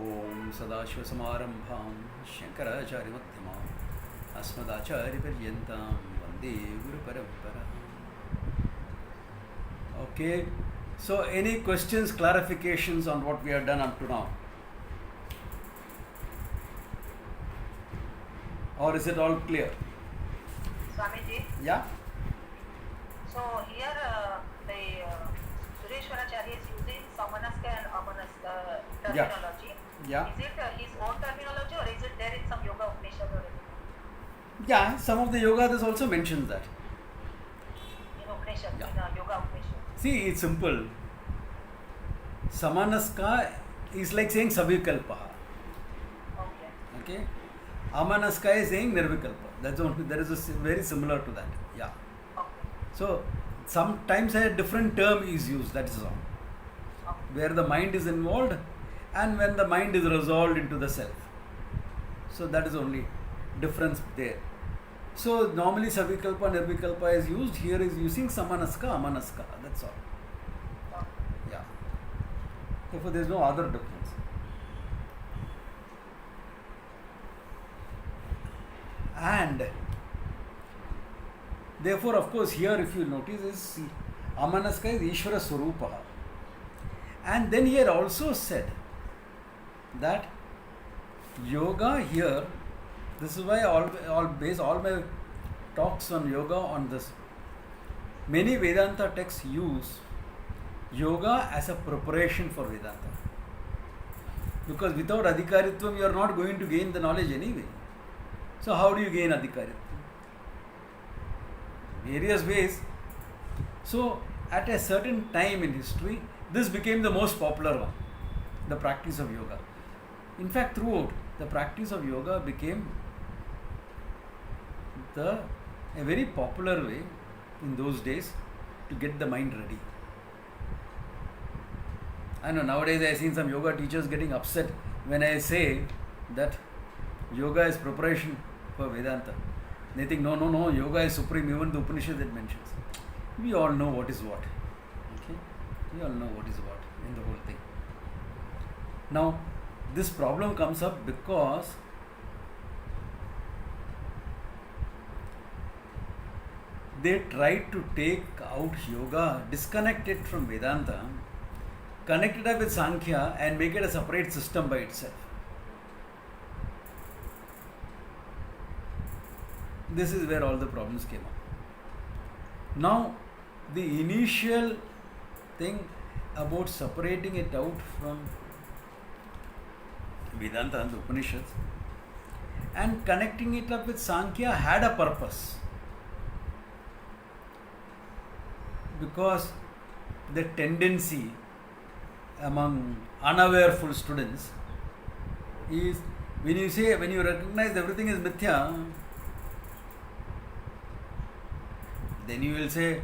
ओम सदाशिवसमारंभां शंकराचार्यमध्यमाम् अस्मदाचार्यपर्यन्तां वन्दे गुरुपरम्पराम्. Okay, so any questions, clarifications on what we have done up to now? Or is it all clear? Swamiji, Yeah? so here the Sureshwaracharya is using Samanaska and Amanaska terminology. Yeah. Is it his own terminology or is it there in some Yoga Upanishad or anything? Yeah, some of the Yoga also mentions that. In Upanishad, Yeah. in Yoga Upanishad. See, it's simple. Samanaska is like saying Savikalpaha. Okay. Okay? Amanaska is saying Nirvikalpa. That's only, there is very similar to that. Yeah. Okay. So, sometimes a different term is used, that is all. Okay. Where the mind is involved and when the mind is resolved into the self. So, that is only difference there. So, normally Savikalpa, Nirvikalpa is used. Here is using Samanaska, Amanaska. That's all. Okay. Yeah. Therefore, there is no other difference. And therefore, of course, here if you notice is Amanaska is Ishvara Swarupa. And then here also said that yoga here, this is why all base all my talks on yoga on this. Many Vedanta texts use yoga as a preparation for Vedanta. Because without Adhikaritvam, you are not going to gain the knowledge anyway. So how do you gain Adhikaritvam? Various ways. So at a certain time in history, this became the most popular one, the practice of yoga. In fact, throughout, the practice of yoga became a very popular way in those days to get the mind ready. I know nowadays I have seen some yoga teachers getting upset when I say that yoga is preparation for Vedanta. They think, no, yoga is supreme, even the Upanishad it mentions. We all know what is what. Okay? We all know what is what in the whole thing. Now, this problem comes up because they tried to take out yoga, disconnect it from Vedanta, connect it up with Sankhya and make it a separate system by itself. This is where all the problems came up. Now, the initial thing about separating it out from Vedanta and the Upanishads and connecting it up with Sankhya had a purpose. Because the tendency among unawareful students is when you recognize everything is mithya, then you will say,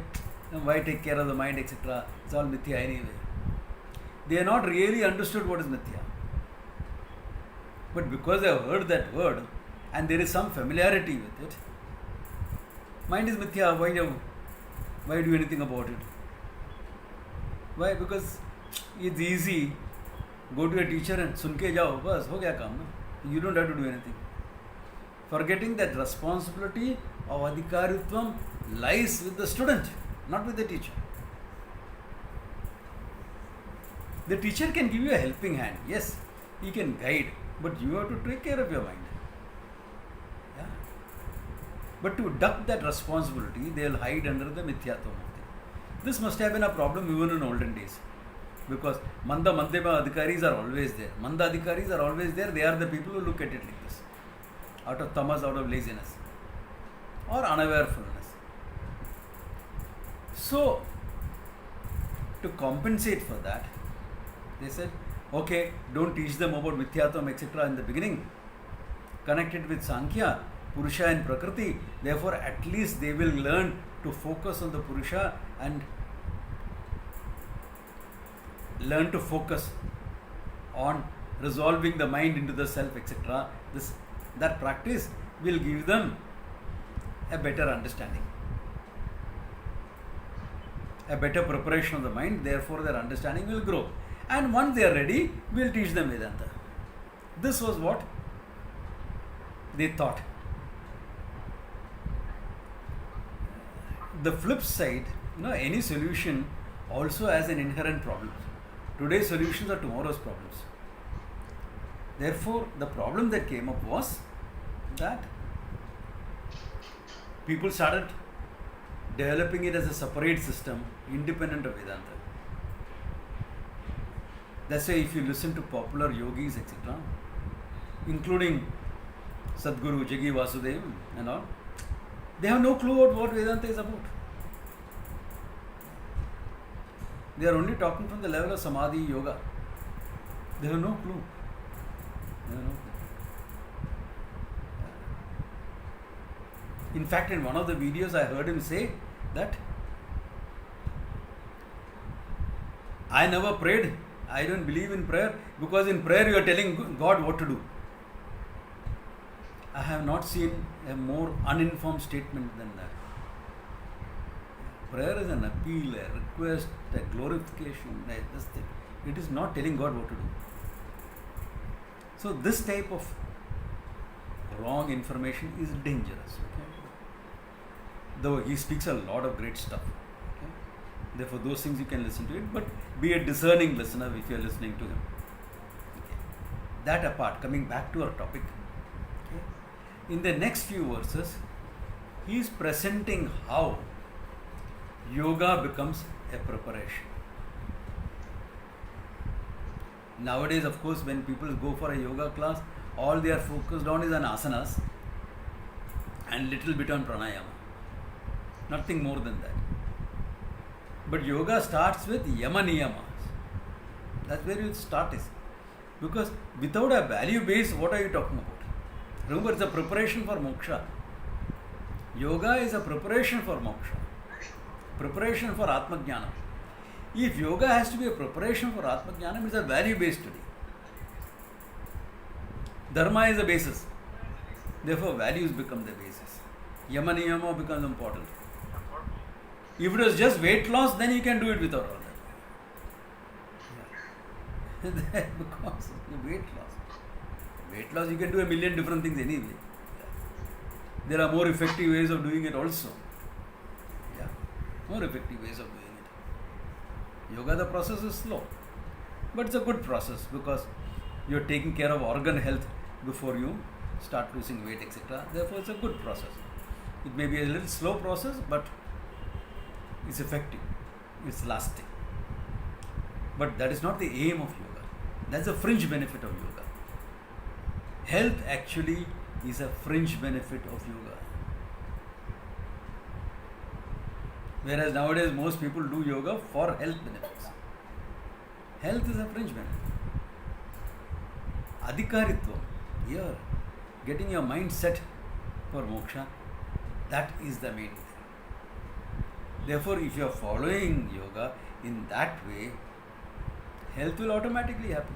why take care of the mind, etc. It's all mithya anyway. They are not really understood what is mithya. But because they have heard that word and there is some familiarity with it, mind is mithya, why do anything about it? Why? Because it's easy. Go to a teacher and sun ke jao, bas, ho gaya kaam na. You don't have to do anything. Forgetting that responsibility of Adhikaritvam lies with the student, not with the teacher. The teacher can give you a helping hand. Yes, he can guide, but you have to take care of your mind. Yeah. But to duck that responsibility, they will hide under the mithyatvam. This must have been a problem even in olden days. Because Manda Madhyama Adhikaris are always there. Manda Adhikaris are always there. They are the people who look at it like this. Out of tamas, out of laziness. Or unawarefulness. So, to compensate for that, they said, okay, don't teach them about Mithyatvam, etc. in the beginning. Connect it with Sankhya, Purusha and Prakriti. Therefore, at least they will learn to focus on the Purusha and learn to focus on resolving the mind into the self, etc. That practice will give them a better understanding. a better preparation of the mind, therefore their understanding will grow. And once they are ready, we will teach them Vedanta. This was what they thought. The flip side, any solution also has an inherent problem. Today's solutions are tomorrow's problems. Therefore, the problem that came up was that people started developing it as a separate system, independent of Vedanta. That's why if you listen to popular yogis, etc., including Sadhguru, Jagi Vasudev and all, they have no clue about what Vedanta is about. They are only talking from the level of Samadhi, Yoga. They have no clue. In fact, in one of the videos, I heard him say that I never prayed. I don't believe in prayer because in prayer you are telling God what to do. I have not seen a more uninformed statement than that. Prayer is an appeal, a request, a glorification, this thing. It is not telling God what to do. So this type of wrong information is dangerous. Okay? Though he speaks a lot of great stuff. Okay? Therefore, those things you can listen to it, but be a discerning listener if you are listening to him. Okay? That apart, coming back to our topic, okay? In the next few verses, he is presenting how yoga becomes a preparation. Nowadays, of course, when people go for a yoga class, all they are focused on is on asanas and little bit on pranayama. Nothing more than that. But yoga starts with yama niyamas. That's where you start is. Because without a value base, what are you talking about? Remember, it's a preparation for moksha. Yoga is a preparation for moksha. Preparation for Atma Jnana. If yoga has to be a preparation for Atma Jnana, it's a value-based study. Dharma is the basis. Therefore, values become the basis. Yama niyama becomes important. If it was just weight loss, then you can do it without all that. Yeah. Because weight loss. Weight loss, you can do a million different things anyway. Yeah. There are more effective ways of doing it also. Yeah. More effective ways of doing it. Yoga, the process is slow. But it's a good process because you're taking care of organ health before you start losing weight, etc. Therefore, it's a good process. It may be a little slow process, but it's effective. It's lasting. But that is not the aim of yoga. That's a fringe benefit of yoga. Health actually is a fringe benefit of yoga. Whereas nowadays most people do yoga for health benefits. Health is a fringe benefit. Adhikaritva, here, getting your mind set for moksha, that is the main thing. Therefore, if you are following yoga in that way, health will automatically happen.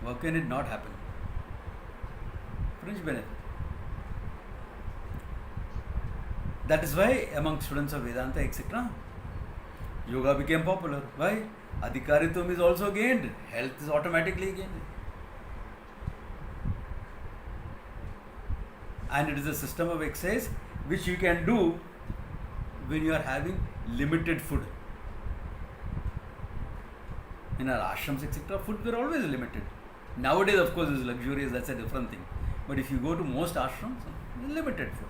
How can it not happen? Fringe benefit. That is why among students of Vedanta, etc., yoga became popular. Why? Adhikaritvam is also gained. Health is automatically gained. And it is a system of exercise which you can do when you are having limited food. In our ashrams, etc., food were always limited. Nowadays, of course, is luxurious, that's a different thing. But if you go to most ashrams, limited food.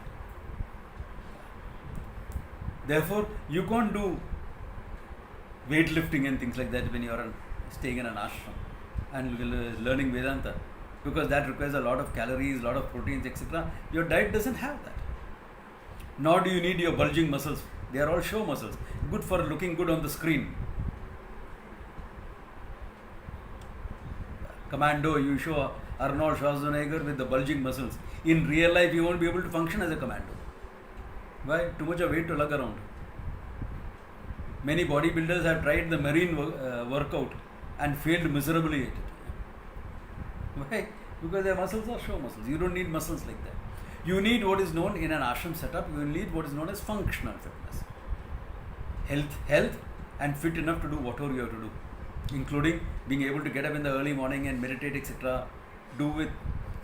Therefore, you can't do weightlifting and things like that when you are staying in an ashram and learning Vedanta, because that requires a lot of calories, a lot of proteins, etc. Your diet doesn't have that. Nor do you need your bulging muscles. They are all show muscles, good for looking good on the screen. Commando, you show Arnold Schwarzenegger with the bulging muscles. In real life, you won't be able to function as a commando. Why? Too much of weight to lug around. Many bodybuilders have tried the marine workout and failed miserably at it. Why? Because their muscles are show muscles. You don't need muscles like that. You need what is known in an ashram setup, you need what is known as functional fitness. Health and fit enough to do whatever you have to do. including being able to get up in the early morning and meditate, etc. Do with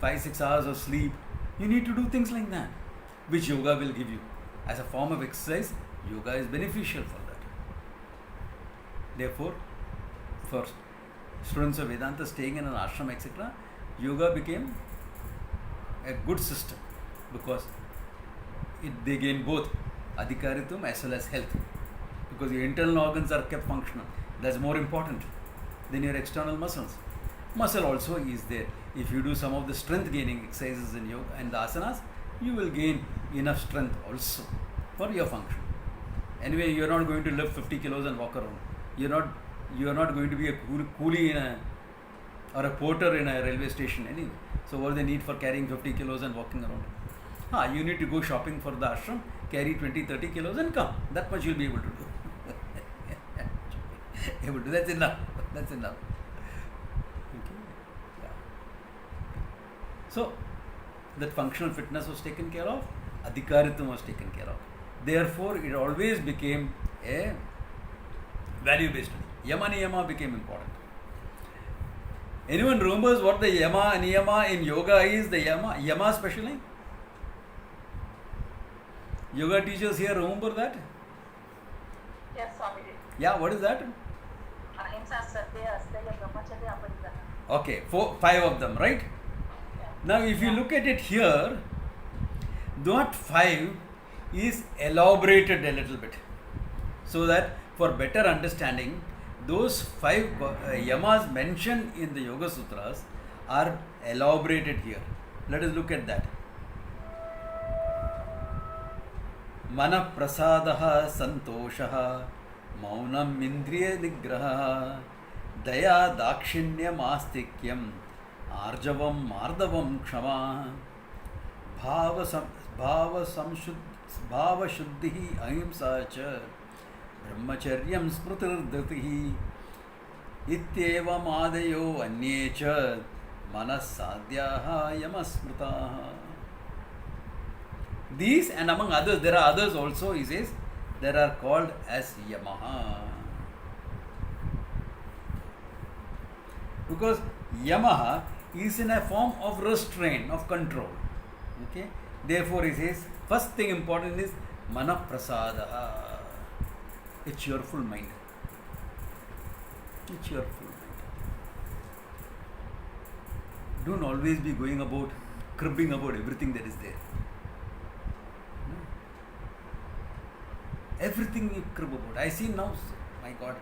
5-6 hours of sleep. You need to do things like that, which yoga will give you. As a form of exercise, yoga is beneficial for that. Therefore, for students of Vedanta staying in an ashram, etc., yoga became a good system because they gain both adhikaritum as well as health, because your internal organs are kept functional. That's more important than your external muscles. Muscle also is there. If you do some of the strength gaining exercises in yoga and the asanas, you will gain enough strength also for your function. Anyway, you are not going to lift 50 kilos and walk around. You are not going to be a coolie or a porter in a railway station anyway. So what is the need for carrying 50 kilos and walking around? You need to go shopping for the ashram, carry 20-30 kilos and come. That much you'll be able to do. That's enough. That's enough. Okay. Yeah. So that functional fitness was taken care of, adhikaritum was taken care of. Therefore, it always became a value-based study. Yama niyama became important. Anyone remembers what the yama niyama in yoga is? The yama especially? Yoga teachers here remember that? Yes, Swamiji. Yeah, what is that? Ahimsa, Satya, Asteya, Brahmacharya, Aparigraha. Okay, 5 of them, right? Yeah. Now, if you look at it here, that 5 is elaborated a little bit, so that for better understanding, those 5 yamas mentioned in the Yoga Sutras are elaborated here. Let us look at that. Mana prasadaha santoshaha maunam indriya nigraha daya dakshinyam astikyam arjavam mardavam kshama bhava shuddhi ahimsa cha brahmacharyam smrutirdhatihi ityevam adayo anye cha manasadhyaha yamasmrutaha. These and among others, there are others also, he says, that are called as yamaha. Because yamaha is in a form of restraint, of control. Okay? Therefore, he says, first thing important is mana prasadaha, a cheerful mind. A cheerful mind. Don't always be going about, cribbing about everything that is there. Everything you crib about. I see now, my God,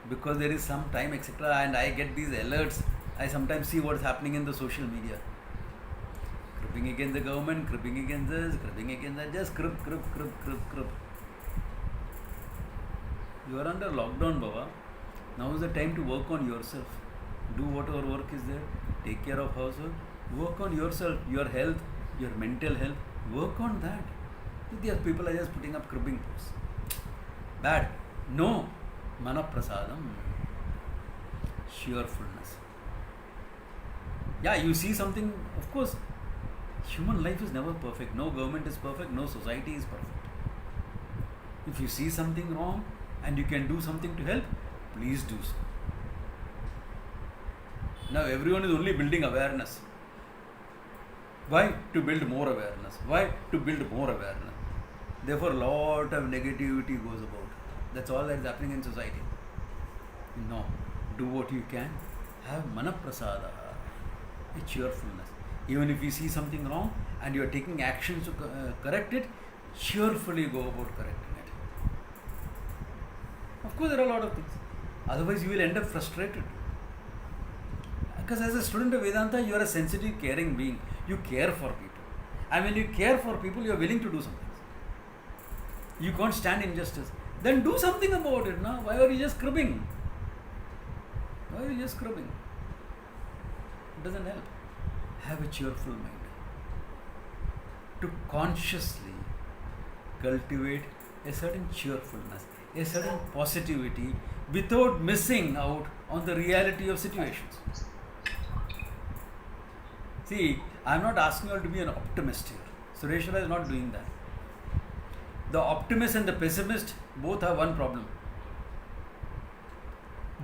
because there is some time, etc., and I get these alerts, I sometimes see what's happening in the social media. Cribbing against the government, cribbing against this, cribbing against that, just crib. You are under lockdown, Baba. Now is the time to work on yourself. Do whatever work is there. Take care of household. Work on yourself, your health, your mental health. Work on that. These people are just putting up cribbing posts. Bad. No. Mana prasadam. Cheerfulness. Yeah, you see something, of course, human life is never perfect. No government is perfect. No society is perfect. If you see something wrong and you can do something to help, please do so. Now everyone is only building awareness. Why? To build more awareness. Why? To build more awareness. Therefore, a lot of negativity goes about. That's all that is happening in society. No. Do what you can. Have mana prasada, a cheerfulness. Even if you see something wrong and you are taking actions to correct it, cheerfully go about correcting it. Of course, there are a lot of things. Otherwise, you will end up frustrated. Because as a student of Vedanta, you are a sensitive, caring being. You care for people. And when you care for people, you are willing to do something. You can't stand injustice. Then do something about it. No? Why are you just cribbing? Why are you just cribbing? It doesn't help. Have a cheerful mind. To consciously cultivate a certain cheerfulness, a certain positivity without missing out on the reality of situations. See, I am not asking you all to be an optimist here. Sureshwara is not doing that. The optimist and the pessimist both have one problem.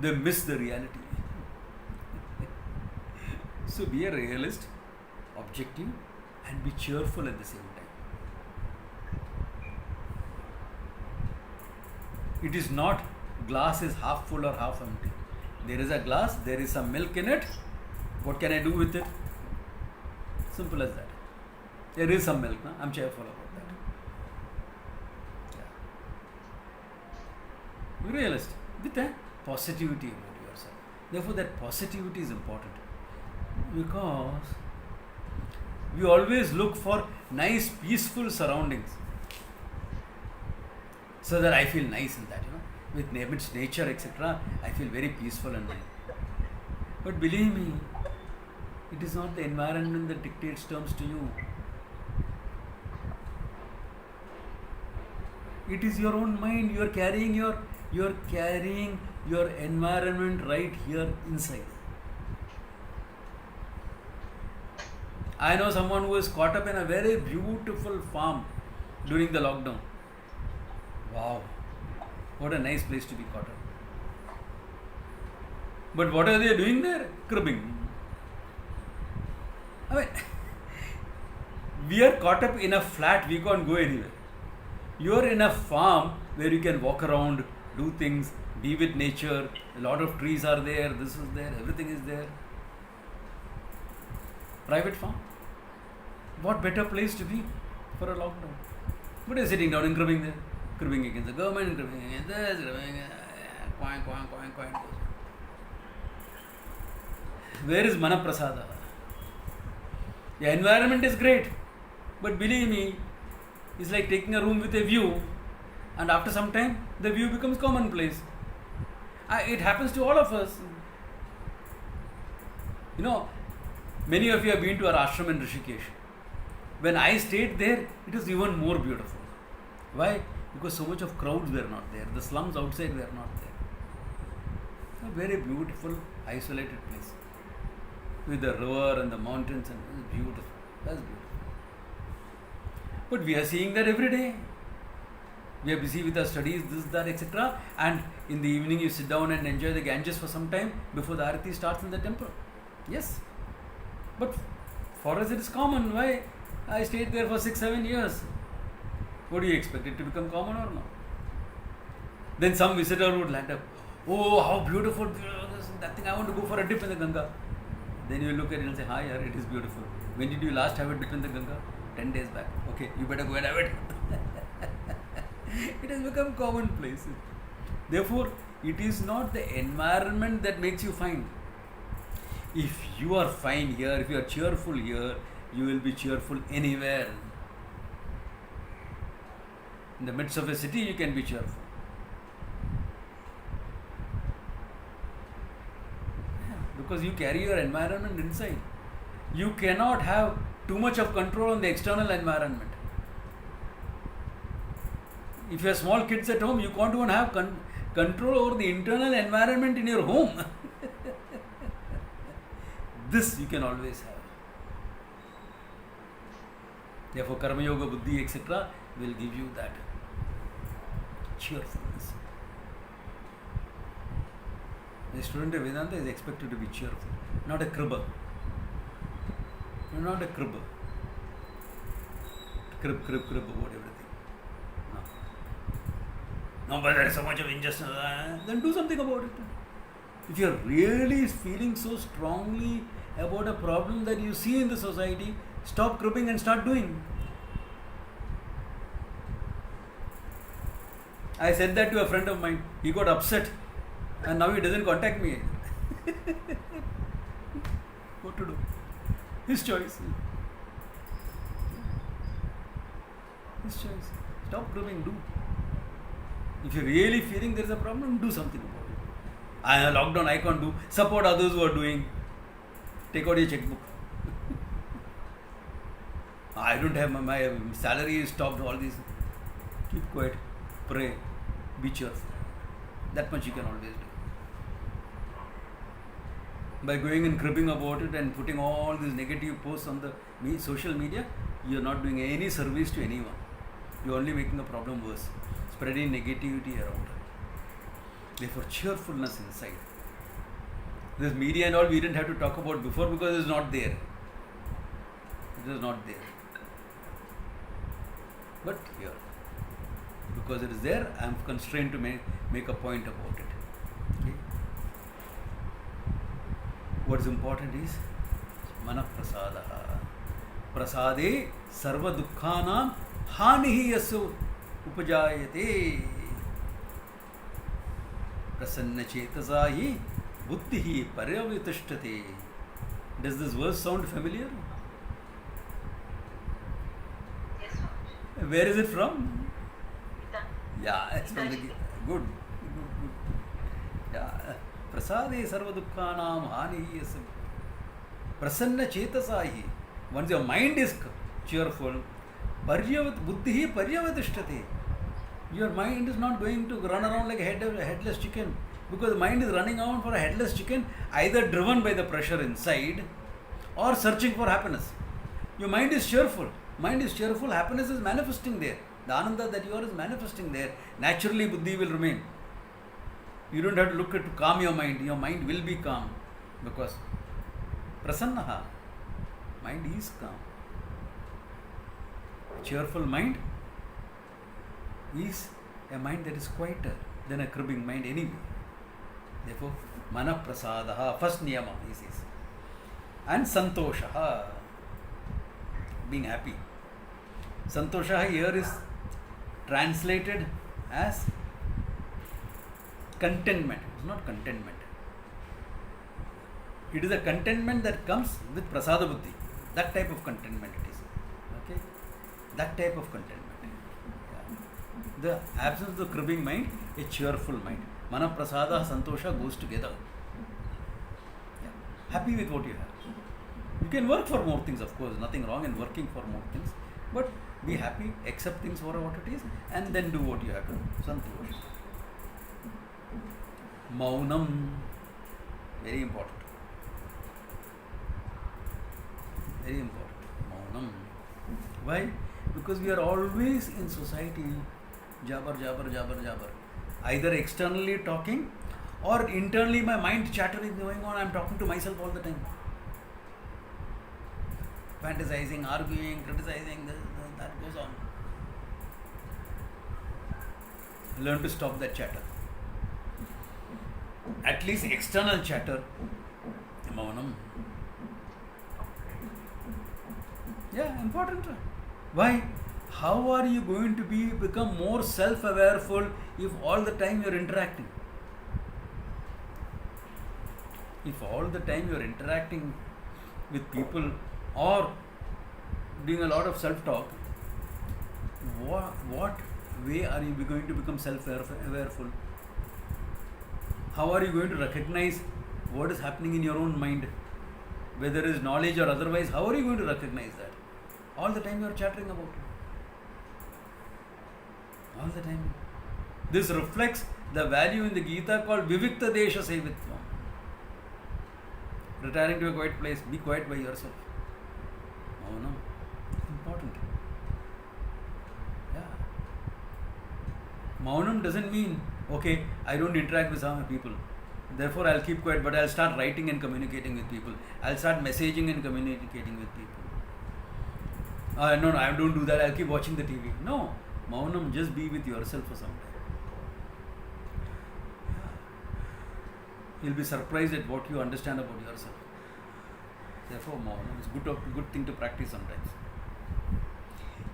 they miss the reality. So be a realist, objective, and be cheerful at the same time. It is not glass is half full or half empty. There is a glass, there is some milk in it. What can I do with it? Simple as that. There is some milk, I'm cheerful about that. Yeah. Be realist with a positivity about yourself. Therefore, that positivity is important, because we always look for nice, peaceful surroundings, so that I feel nice in that, with amidst nature, etc. I feel very peaceful and nice. But believe me, it is not the environment that dictates terms to you. It is your own mind. You are carrying your environment right here inside. I know someone who was caught up in a very beautiful farm during the lockdown. Wow, what a nice place to be caught up. But what are they doing there? Cribbing. I mean, we are caught up in a flat, we can't go anywhere. You are in a farm where you can walk around, do things, be with nature. A lot of trees are there, this is there, everything is there. Private farm. What better place to be for a lockdown? But you're sitting down and cribbing there. Cribbing against the government, cribbing against this, cribbing coin. Where is Manaprasada? The environment is great, but believe me, it's like taking a room with a view, and after some time, the view becomes commonplace. It happens to all of us. Many of you have been to our ashram in Rishikesh. When I stayed there, it was even more beautiful. Why? Because so much of crowds were not there. The slums outside were not there. A very beautiful, isolated place, with the river and the mountains, and it was beautiful. That's beautiful. But we are seeing that every day. We are busy with our studies, this, that, etc. And in the evening, you sit down and enjoy the Ganges for some time before the Arati starts in the temple. Yes. But for us, it is common. Why? I stayed there for 6-7 years. What do you expect it to become common or not? Then some visitor would land up. Oh, how beautiful, that thing, I want to go for a dip in the Ganga. Then you look at it and say, hi, yaar, it is beautiful. When did you last have a dip in the Ganga? 10 days back. Okay, you better go and have it. It has become commonplace. Therefore, it is not the environment that makes you fine. If you are fine here, if you are cheerful here, you will be cheerful anywhere. In the midst of a city, you can be cheerful. Because you carry your environment inside. You cannot have too much of control on the external environment. If you have small kids at home, you can't even have control over the internal environment in your home. This you can always have. Therefore, Karma Yoga, Buddhi, etc. will give you that cheerfulness. The student of Vedanta is expected to be cheerful, not a cribber. You're not a cribber. Crib about everything. No, but there is so much of injustice. Then do something about it. If you're really feeling so strongly about a problem that you see in the society, stop cribbing and start doing. I said that to a friend of mine. He got upset and now he doesn't contact me. What to do? His choice. His choice. Stop cribbing, do. If you're really feeling there is a problem, do something about it. I am lockdown, I can't do. Support others who are doing. Take out your checkbook. I don't have my salary is stopped, all these. Keep quiet. Pray. Be cheerful. That much you can always do. By going and cribbing about it and putting all these negative posts on the social media, you are not doing any service to anyone. You are only making the problem worse. Spreading negativity around. Therefore, cheerfulness inside. This media and all we didn't have to talk about before because it's not there. It is not there. But here, because it is there, I am constrained to make a point about it. Okay? What is important is mana prasadaha. Prasade sarva dukkhanam hanihi yasu upajayate. Prasanna chetasa hi buddhihi paryavitishtate. Does this verse sound familiar? Yes, Swamiji. Where is it from? Gita. Yeah, it's from the Gita. Good. Yeah. Prasade sarva dukkhanam hanihi yasu. Prasanna chetasahi. Once your mind is cheerful, buddhihi paryavitishtate. Your mind is not going to run around like a headless chicken, because the mind is running around for a headless chicken, either driven by the pressure inside or searching for happiness. Your mind is cheerful. Mind is cheerful, happiness is manifesting there. The ananda that you are is manifesting there. Naturally, buddhi will remain. You don't have to look at to calm your mind. Your mind will be calm because prasannaha, mind is calm. Cheerful mind is a mind that is quieter than a cribbing mind anyway. Therefore, mana prasadaha, first niyama, he says. And santoshaha, being happy. Santoshaha here is translated as contentment. It's not contentment. It is a contentment that comes with prasada buddhi. That type of contentment it is. Okay? That type of contentment. The absence of the cribbing mind, a cheerful mind. Mana prasada, santosha goes together. Yeah. Happy with what you have. You can work for more things, of course. Nothing wrong in working for more things. But be happy, accept things for what it is, and then do what you have to do. Santosha. Maunam. Very important. Very important. Maunam. Why? Because we are always in society. Jabber. Either externally talking or internally my mind chatter is going on. I am talking to myself all the time. Fantasizing, arguing, criticizing, that goes on. Learn to stop that chatter. At least external chatter. Maunam. Yeah, important. Why? How are you going to become more self-awareful if all the time you are interacting? If all the time you are interacting with people or doing a lot of self-talk, what way are you going to become self-awareful? How are you going to recognize what is happening in your own mind? Whether it is knowledge or otherwise, how are you going to recognize that? All the time you are chattering about it. All the time. This reflects the value in the Gita called Vivikta Desha Sevitvam. Retiring to a quiet place, be quiet by yourself. Oh no, important. Yeah. Maunam doesn't mean, okay, I don't interact with some people, therefore I'll keep quiet, but I'll start writing and communicating with people. I'll start messaging and communicating with people. No, I don't do that, I'll keep watching the TV. No. Maunam, just be with yourself for some time. You'll be surprised at what you understand about yourself. Therefore, Maunam is a good thing to practice sometimes.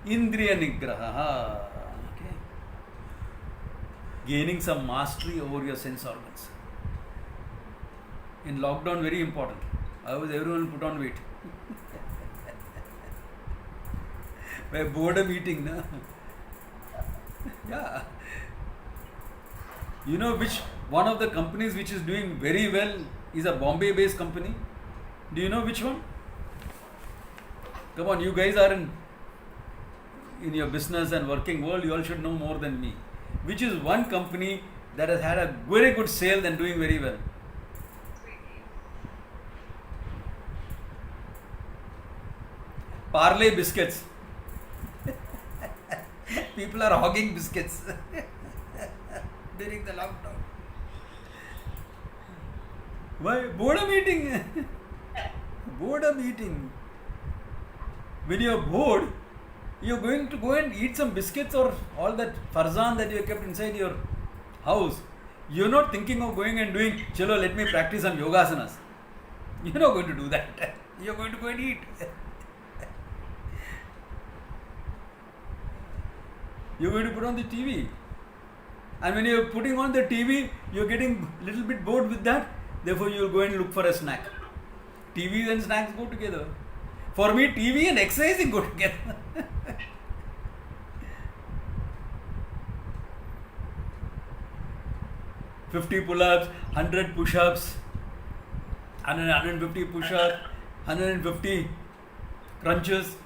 Indriya Nigraha. Okay. Gaining some mastery over your sense organs. In lockdown, very important. Everyone put on weight. By boredom eating, na? Yeah. You know which one of the companies which is doing very well is a Bombay based company? Do you know which one? Come on, you guys are in your business and working world, you all should know more than me. Which is one company that has had a very good sale and doing very well? Parle biscuits. People are hogging biscuits during the lockdown. Why? Boredom eating. Boredom eating. When you're bored, you're going to go and eat some biscuits or all that farzan that you kept inside your house. You're not thinking of going and doing, chalo, let me practice some yogasanas. You're not going to do that. You're going to go and eat. You're going to put on the TV. And when you're putting on the TV, you're getting a little bit bored with that. Therefore, you'll go and look for a snack. TVs and snacks go together. For me, TV and exercising go together. 50 pull-ups, 100 push-ups, 150 push-ups, 150 crunches.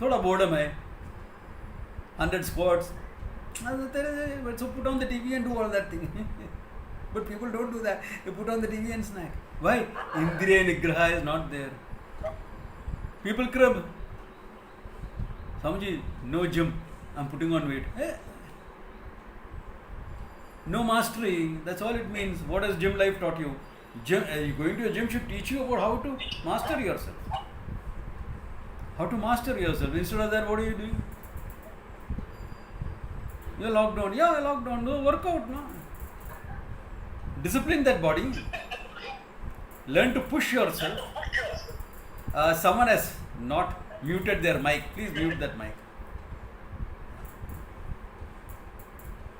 थोड़ा boredom है. 100 squats. So put on the TV and do all that thing. But people don't do that. They put on the TV and snack. Why? Indriya Nigraha is not there. People crib. Samji, no gym. I'm putting on weight. No mastery. That's all it means. What has gym life taught you? Going to a gym should teach you about how to master yourself. How to master yourself. Instead of that, what are you doing? You're locked down. Yeah, locked down. No workout, no. Discipline that body. Learn to push yourself. Someone has not muted their mic. Please mute that mic.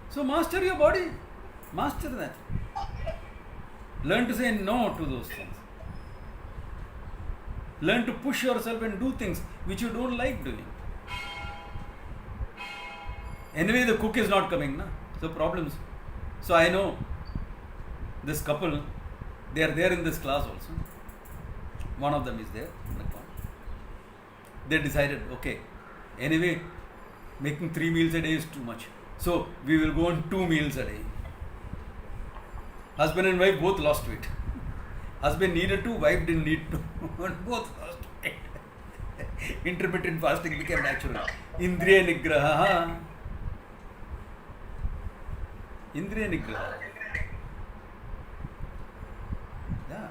So master your body. Master that. Learn to say no to those things. Learn to push yourself and do things which you don't like doing. Anyway, the cook is not coming, na? So problems. So I know this couple, they are there in this class also. One of them is there. They decided, okay, anyway, making 3 meals a day is too much. So we will go on 2 meals a day. Husband and wife both lost weight. Husband needed to, wife didn't need to. Both lost weight. Intermittent fasting became natural. Indriya Nigraha. Indriya Nigraha. Yeah.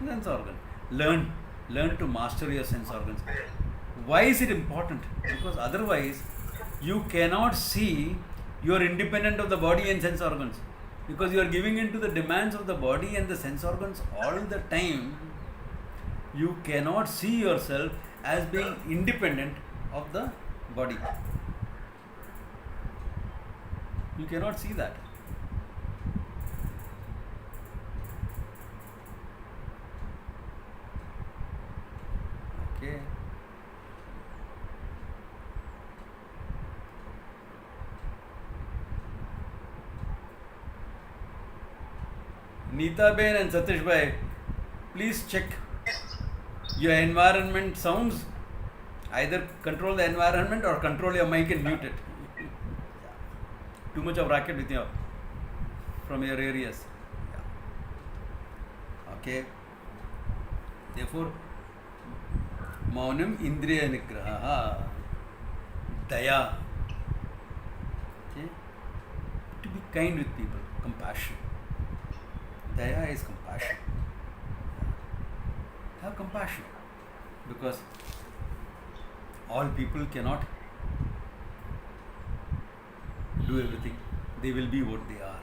Sense organ. Learn to master your sense organs. Why is it important? Because otherwise you cannot see you are independent of the body and sense organs. Because you are giving in to the demands of the body and the sense organs all the time. You cannot see yourself as being independent of the body. You cannot see that. Okay. Neeta Ben and Satish Bhai, please check your environment sounds. Either control the environment or control your mic and mute it. Too much of racket with you from your areas. Okay. Therefore, Maunam Indriya Nigraha. Daya. Okay. To be kind with people. Compassion. Daya is compassion. Have compassion. Because all people cannot do everything. They will be what they are.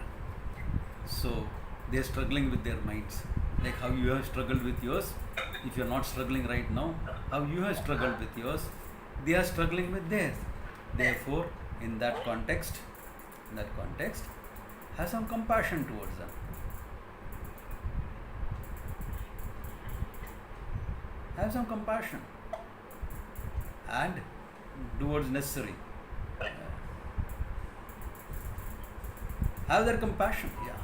So they are struggling with their minds. Like how you have struggled with yours. If you are not struggling right now, how you have struggled with yours, they are struggling with theirs. Therefore, in that context, have some compassion towards them. Have some compassion and do what's necessary. Have that compassion. Yeah.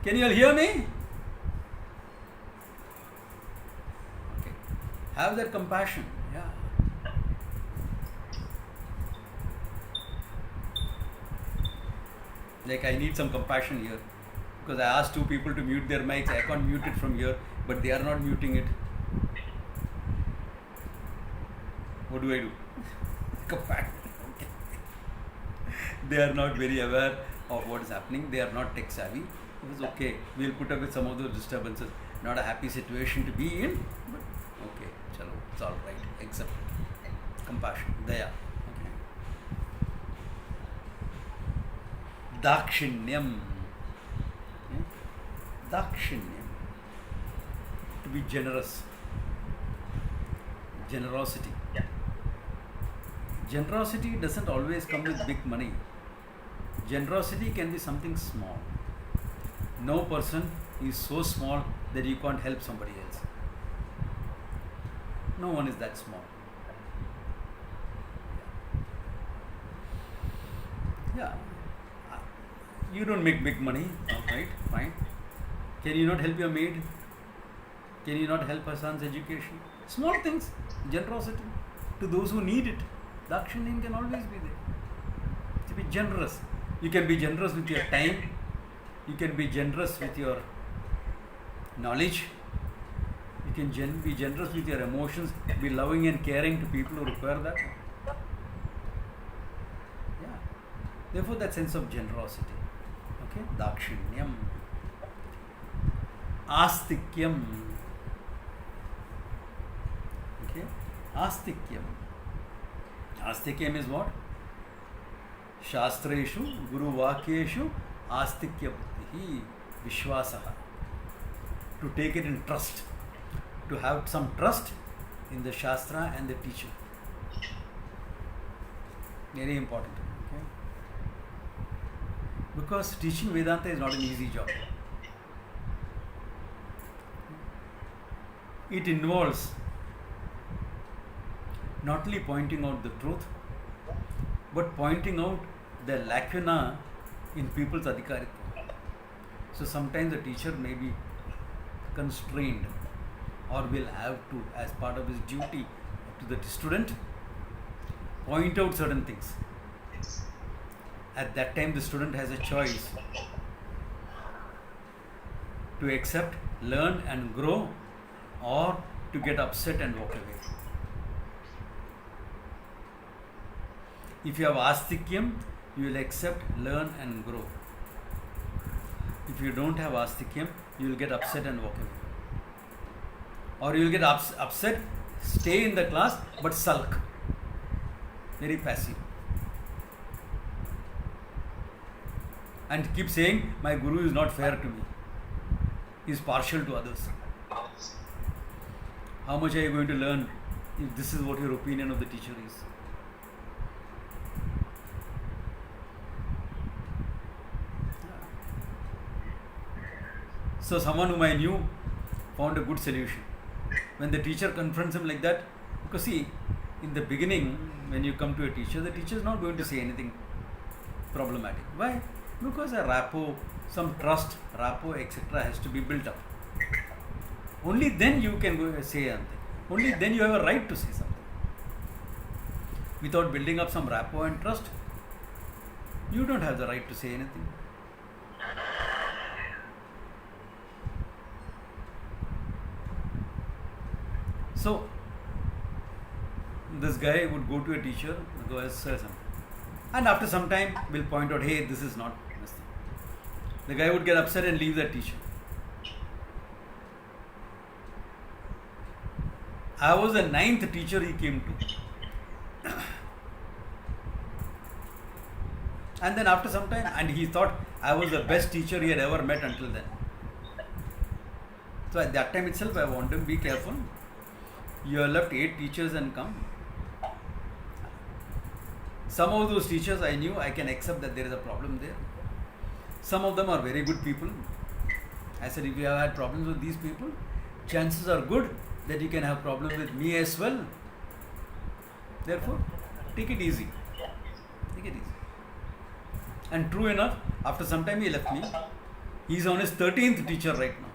Can you all hear me? Okay. Have that compassion. Yeah. Like I need some compassion here because I asked 2 people to mute their mics. I can't mute it from here, but they are not muting it. What do I do? Compassion. Okay. They are not very aware of what is happening. They are not tech savvy. It was okay. We'll put up with some of those disturbances. Not a happy situation to be in, but okay, chalo, it's all right. Accept compassion, daya. Okay. Dakshinyam. Okay. Dakshinyam. To be generous. Generosity. Generosity doesn't always come with big money. Generosity can be something small. No person is so small that you can't help somebody else. No one is that small. Yeah. You don't make big money, right? Fine. Can you not help your maid? Can you not help her son's education? Small things. Generosity to those who need it. Dakshinyam can always be there. To be generous. You can be generous with your time. You can be generous with your knowledge. You can be generous with your emotions. Be loving and caring to people who require that. Yeah. Therefore, that sense of generosity. Okay. Dakshinyam. Astikyam. Okay. Astikyam. Astikyam is what? Shastreshu, Guru Vakyeshu, Astikya Buddhi, Vishwasaha. To take it in trust. To have some trust in the Shastra and the teacher. Very important. Okay? Because teaching Vedanta is not an easy job. It involves not only pointing out the truth, but pointing out the lacuna in people's adhikaritva. So sometimes the teacher may be constrained or will have to, as part of his duty to the student, point out certain things. At that time, the student has a choice to accept, learn and grow, or to get upset and walk away. If you have astikyam, you will accept, learn and grow. If you don't have astikyam, you will get upset and walk away. Or you will get upset, stay in the class but sulk. Very passive. And keep saying, my guru is not fair to me. He is partial to others. How much are you going to learn if this is what your opinion of the teacher is? So someone whom I knew found a good solution. When the teacher confronts him like that, because see, in the beginning, when you come to a teacher, the teacher is not going to say anything problematic. Why? Because a rapport, some trust, rapport, etc. has to be built up. Only then you can go say something. Only then you have a right to say something. Without building up some rapport and trust, you don't have the right to say anything. So, this guy would go to a teacher, go and say something. And after some time, will point out, hey, this is not this thing. The guy would get upset and leave that teacher. I was the 9th teacher he came to. And then after some time, and he thought I was the best teacher he had ever met until then. So at that time itself, I warned him, be careful. You have left 8 teachers and come. Some of those teachers I knew, I can accept that there is a problem there. Some of them are very good people. I said, if you have had problems with these people, chances are good that you can have problems with me as well. Therefore, take it easy. Take it easy. And true enough, after some time he left me. He is on his 13th teacher right now.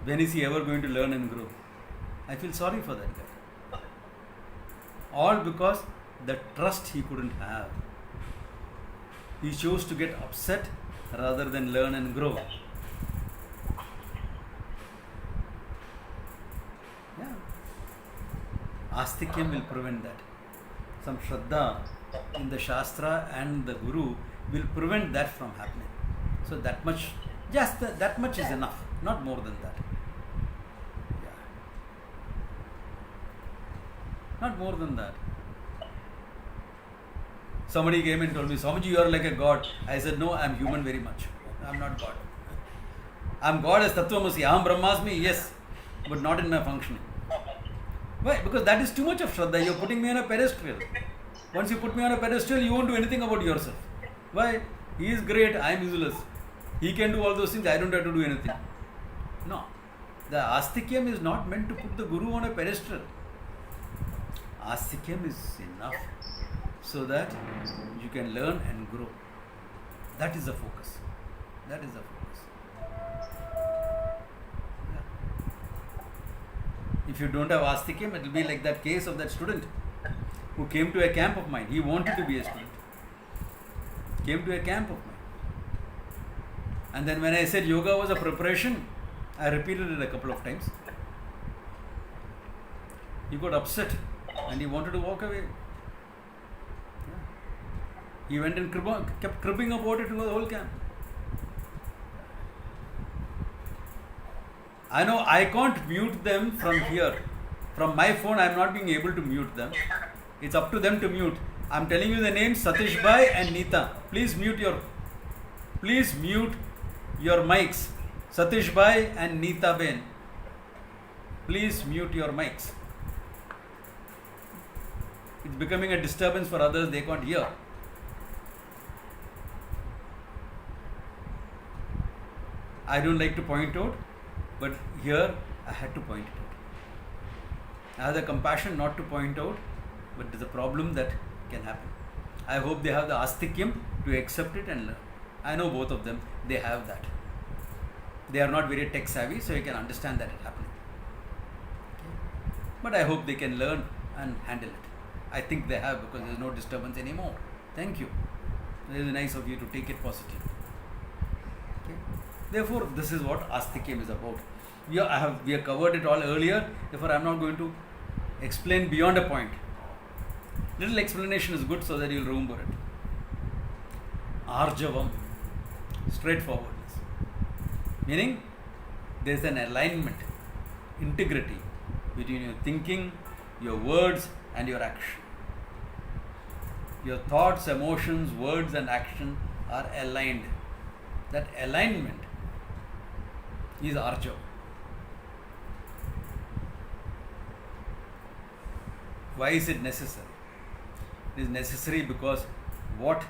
When is he ever going to learn and grow? I feel sorry for that guy. All because the trust he couldn't have. He chose to get upset rather than learn and grow. Yeah. Astikyam will prevent that. Some Shraddha in the Shastra and the Guru will prevent that from happening. So that much, just that much is enough, not more than that. Yeah. Not more than that. Somebody came and told me, Swamiji, you are like a god. I said, no, I am human very much. I am not God. I am God as Tattvamasi. Aham Brahmasmi, yes, but not in my functioning. Why? Because that is too much of Shraddha. You are putting me on a pedestal. Once you put me on a pedestal, you won't do anything about yourself. Why? He is great, I am useless. He can do all those things, I don't have to do anything. No. The Astikyam is not meant to put the Guru on a pedestal. Astikyam is enough so that you can learn and grow. That is the focus. That is the focus. Yeah. If you don't have Astikyam, it will be like that case of that student who came to a camp of mine. He wanted to be a student. Came to a camp of mine. And then when I said yoga was a preparation, I repeated it a couple of times. He got upset and he wanted to walk away. Yeah. He went and kept cribbing about it to the whole camp. I know I can't mute them from here. From my phone, I am not being able to mute them. It's up to them to mute. I am telling you the names Satish Bhai and Neeta. Please mute your mics. Satish Bhai and Neeta Ben. Please mute your mics. It's becoming a disturbance for others, they can't hear. I don't like to point out, but here I had to point it out. I have the compassion not to point out, but there's a problem that can happen. I hope they have the Astikyam to accept it and learn. I know both of them, they have that. They are not very tech savvy, so you can understand that it's happening. Okay. But I hope they can learn and handle it. I think they have, because there is no disturbance anymore. Thank you. It is nice of you to take it positively. Okay. Therefore, this is what Astikyam is about. We have covered it all earlier, therefore I am not going to explain beyond a point. Little explanation is good so that you will remember it. Arjavam, straightforwardness. Meaning, there is an alignment, integrity between your thinking, your words and your action. Your thoughts, emotions, words and action are aligned. That alignment is Arjavam. Why is it necessary? It is necessary because what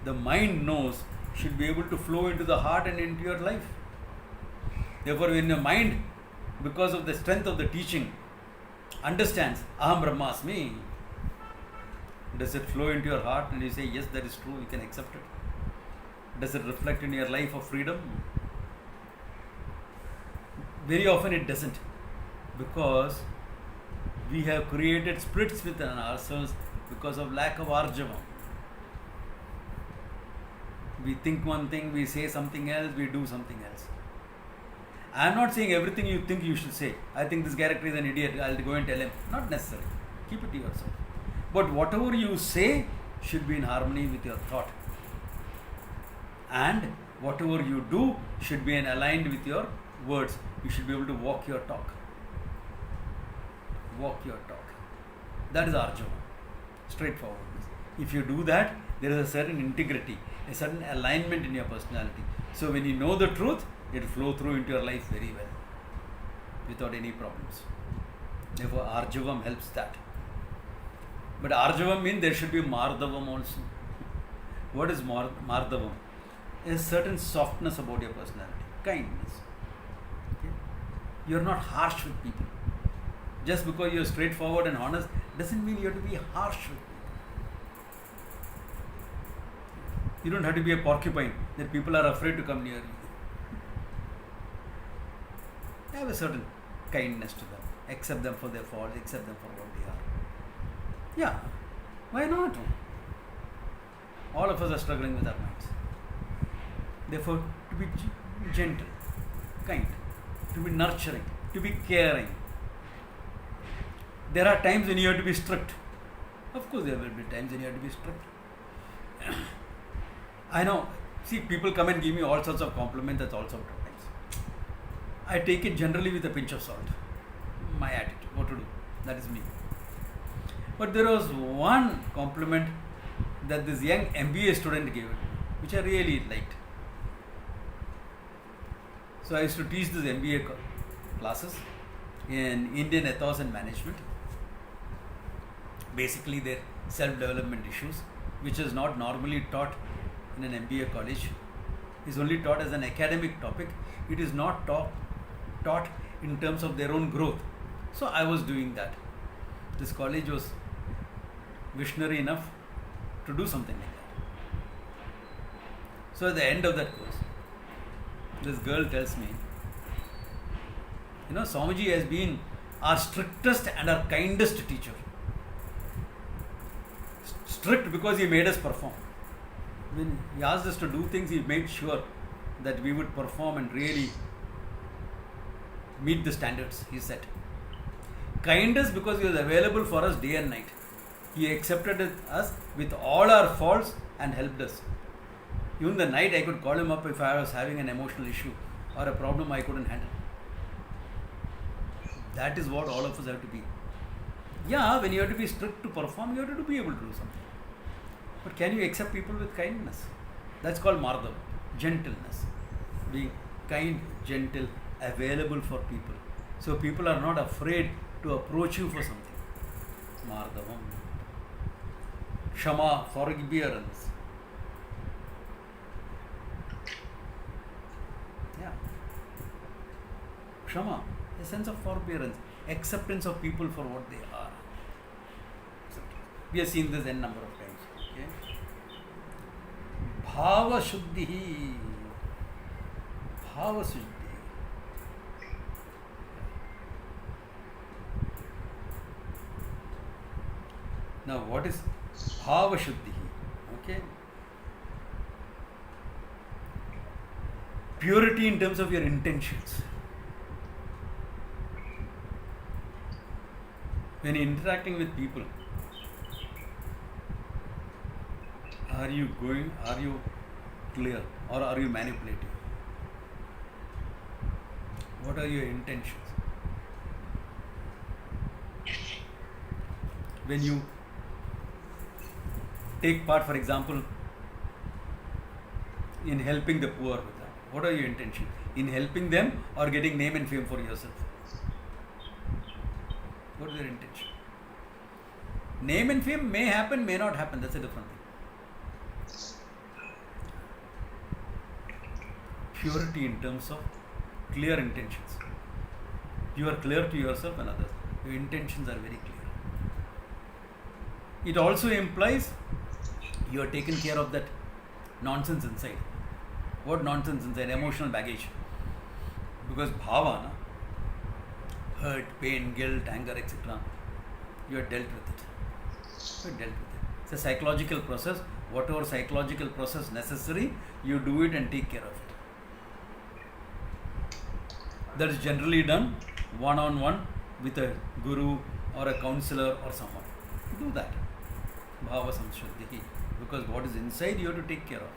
the mind knows should be able to flow into the heart and into your life. Therefore, when your mind, because of the strength of the teaching, understands Aham Brahmasmi, does it flow into your heart and you say, yes, that is true, you can accept it? Does it reflect in your life of freedom? Very often it doesn't, because we have created splits within ourselves because of lack of Arjavam. We think one thing, we say something else, we do something else. I am not saying everything you think you should say. I think this character is an idiot, I will go and tell him. Not necessary. Keep it to yourself. But whatever you say should be in harmony with your thought. And whatever you do should be aligned with your words. You should be able to walk your talk. Walk your talk. That is Arjava. Straightforwardness. If you do that, there is a certain integrity, a certain alignment in your personality. So when you know the truth, it will flow through into your life very well, without any problems. Therefore, Arjavam helps that. But Arjavam means there should be Mardavam also. What is Mardavam? A certain softness about your personality, kindness. Okay? You are not harsh with people. Just because you are straightforward and honest doesn't mean you have to be harsh with people. You don't have to be a porcupine that people are afraid to come near you. Have a certain kindness to them. Accept them for their faults, accept them for what they are. Yeah, why not? All of us are struggling with our minds. Therefore, to be gentle, kind, to be nurturing, to be caring. There are times when you have to be strict. Of course, there will be times when you have to be strict. I know. See, people come and give me all sorts of compliments at all sorts of times. I take it generally with a pinch of salt. My attitude. What to do? That is me. But there was one compliment that this young MBA student gave, which I really liked. So I used to teach this MBA classes in Indian ethos and management. Basically, their self-development issues, which is not normally taught in an MBA college, is only taught as an academic topic. It is not taught in terms of their own growth. So I was doing that. This college was visionary enough to do something like that. So at the end of that course, this girl tells me, Swamiji has been our strictest and our kindest teacher. Strict because he made us perform. When he asked us to do things, he made sure that we would perform and really meet the standards he set. Kindest because he was available for us day and night. He accepted us with all our faults and helped us. Even the night I could call him up if I was having an emotional issue or a problem I couldn't handle. That is what all of us have to be. Yeah, when you have to be strict to perform, you have to be able to do something. But can you accept people with kindness? That's called Mardava, gentleness. Being kind, gentle, available for people. So people are not afraid to approach you for something. Mardavam. Shama, forbearance. Yeah. Shama, a sense of forbearance, acceptance of people for what they are. We have seen this n number of times. Okay? Bhava Shuddhi. Bhava Shuddhi. Now, what is Bhava Shuddhi? Okay? Purity in terms of your intentions. When you're interacting with people, are you clear or are you manipulative? What are your intentions? When you take part, for example, in helping the poor, what are your intentions? In helping them or getting name and fame for yourself? What is your intention? Name and fame may happen, may not happen. That's a different thing. Purity in terms of clear intentions. You are clear to yourself and others. Your intentions are very clear. It also implies you are taken care of that nonsense inside. What nonsense inside? Emotional baggage. Because bhava, hurt, pain, guilt, anger, etc. You are dealt with it. You are dealt with it. It's a psychological process. Whatever psychological process necessary, you do it and take care of it. That is generally done one-on-one with a guru or a counselor or someone. Do that. Bhava Samshuddhi. Because what is inside you have to take care of.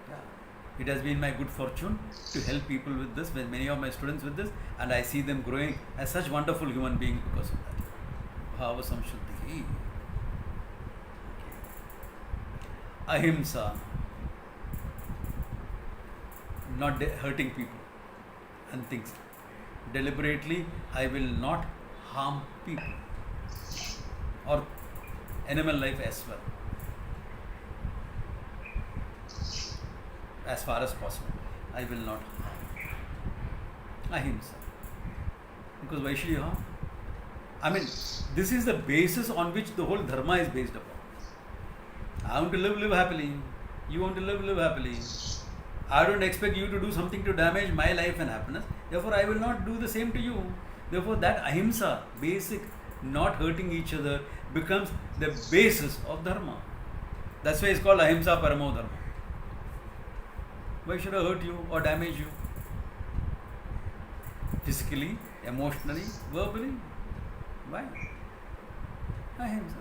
Yeah. It has been my good fortune to help people with this, with many of my students with this, and I see them growing as such wonderful human beings because of that. Bhava Samshuddhi. Okay. Ahimsa. Not hurting people and things. Deliberately, I will not harm people or animal life as well, as far as possible. I will not harm. Ahimsa. Because why should you harm? I mean, this is the basis on which the whole dharma is based upon. I want to live happily. You want to live happily. I don't expect you to do something to damage my life and happiness. Therefore, I will not do the same to you. Therefore, that ahimsa, basic, not hurting each other, becomes the basis of dharma. That's why it's called ahimsa paramo dharma. Why should I hurt you or damage you? Physically, emotionally, verbally? Why? Ahimsa.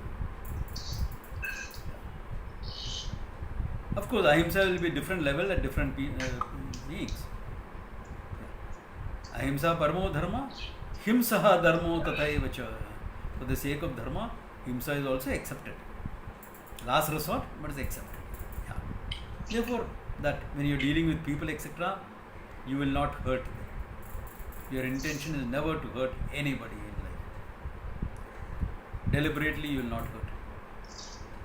Of course, ahimsa will be different level at different beings. Ahimsa paramo dharma, himsaha dharmo tathaiva cha. For the sake of dharma, himsa is also accepted. Last resort, but is accepted. Yeah. Therefore, that when you are dealing with people, etc., you will not hurt them. Your intention is never to hurt anybody in life. Deliberately, you will not hurt.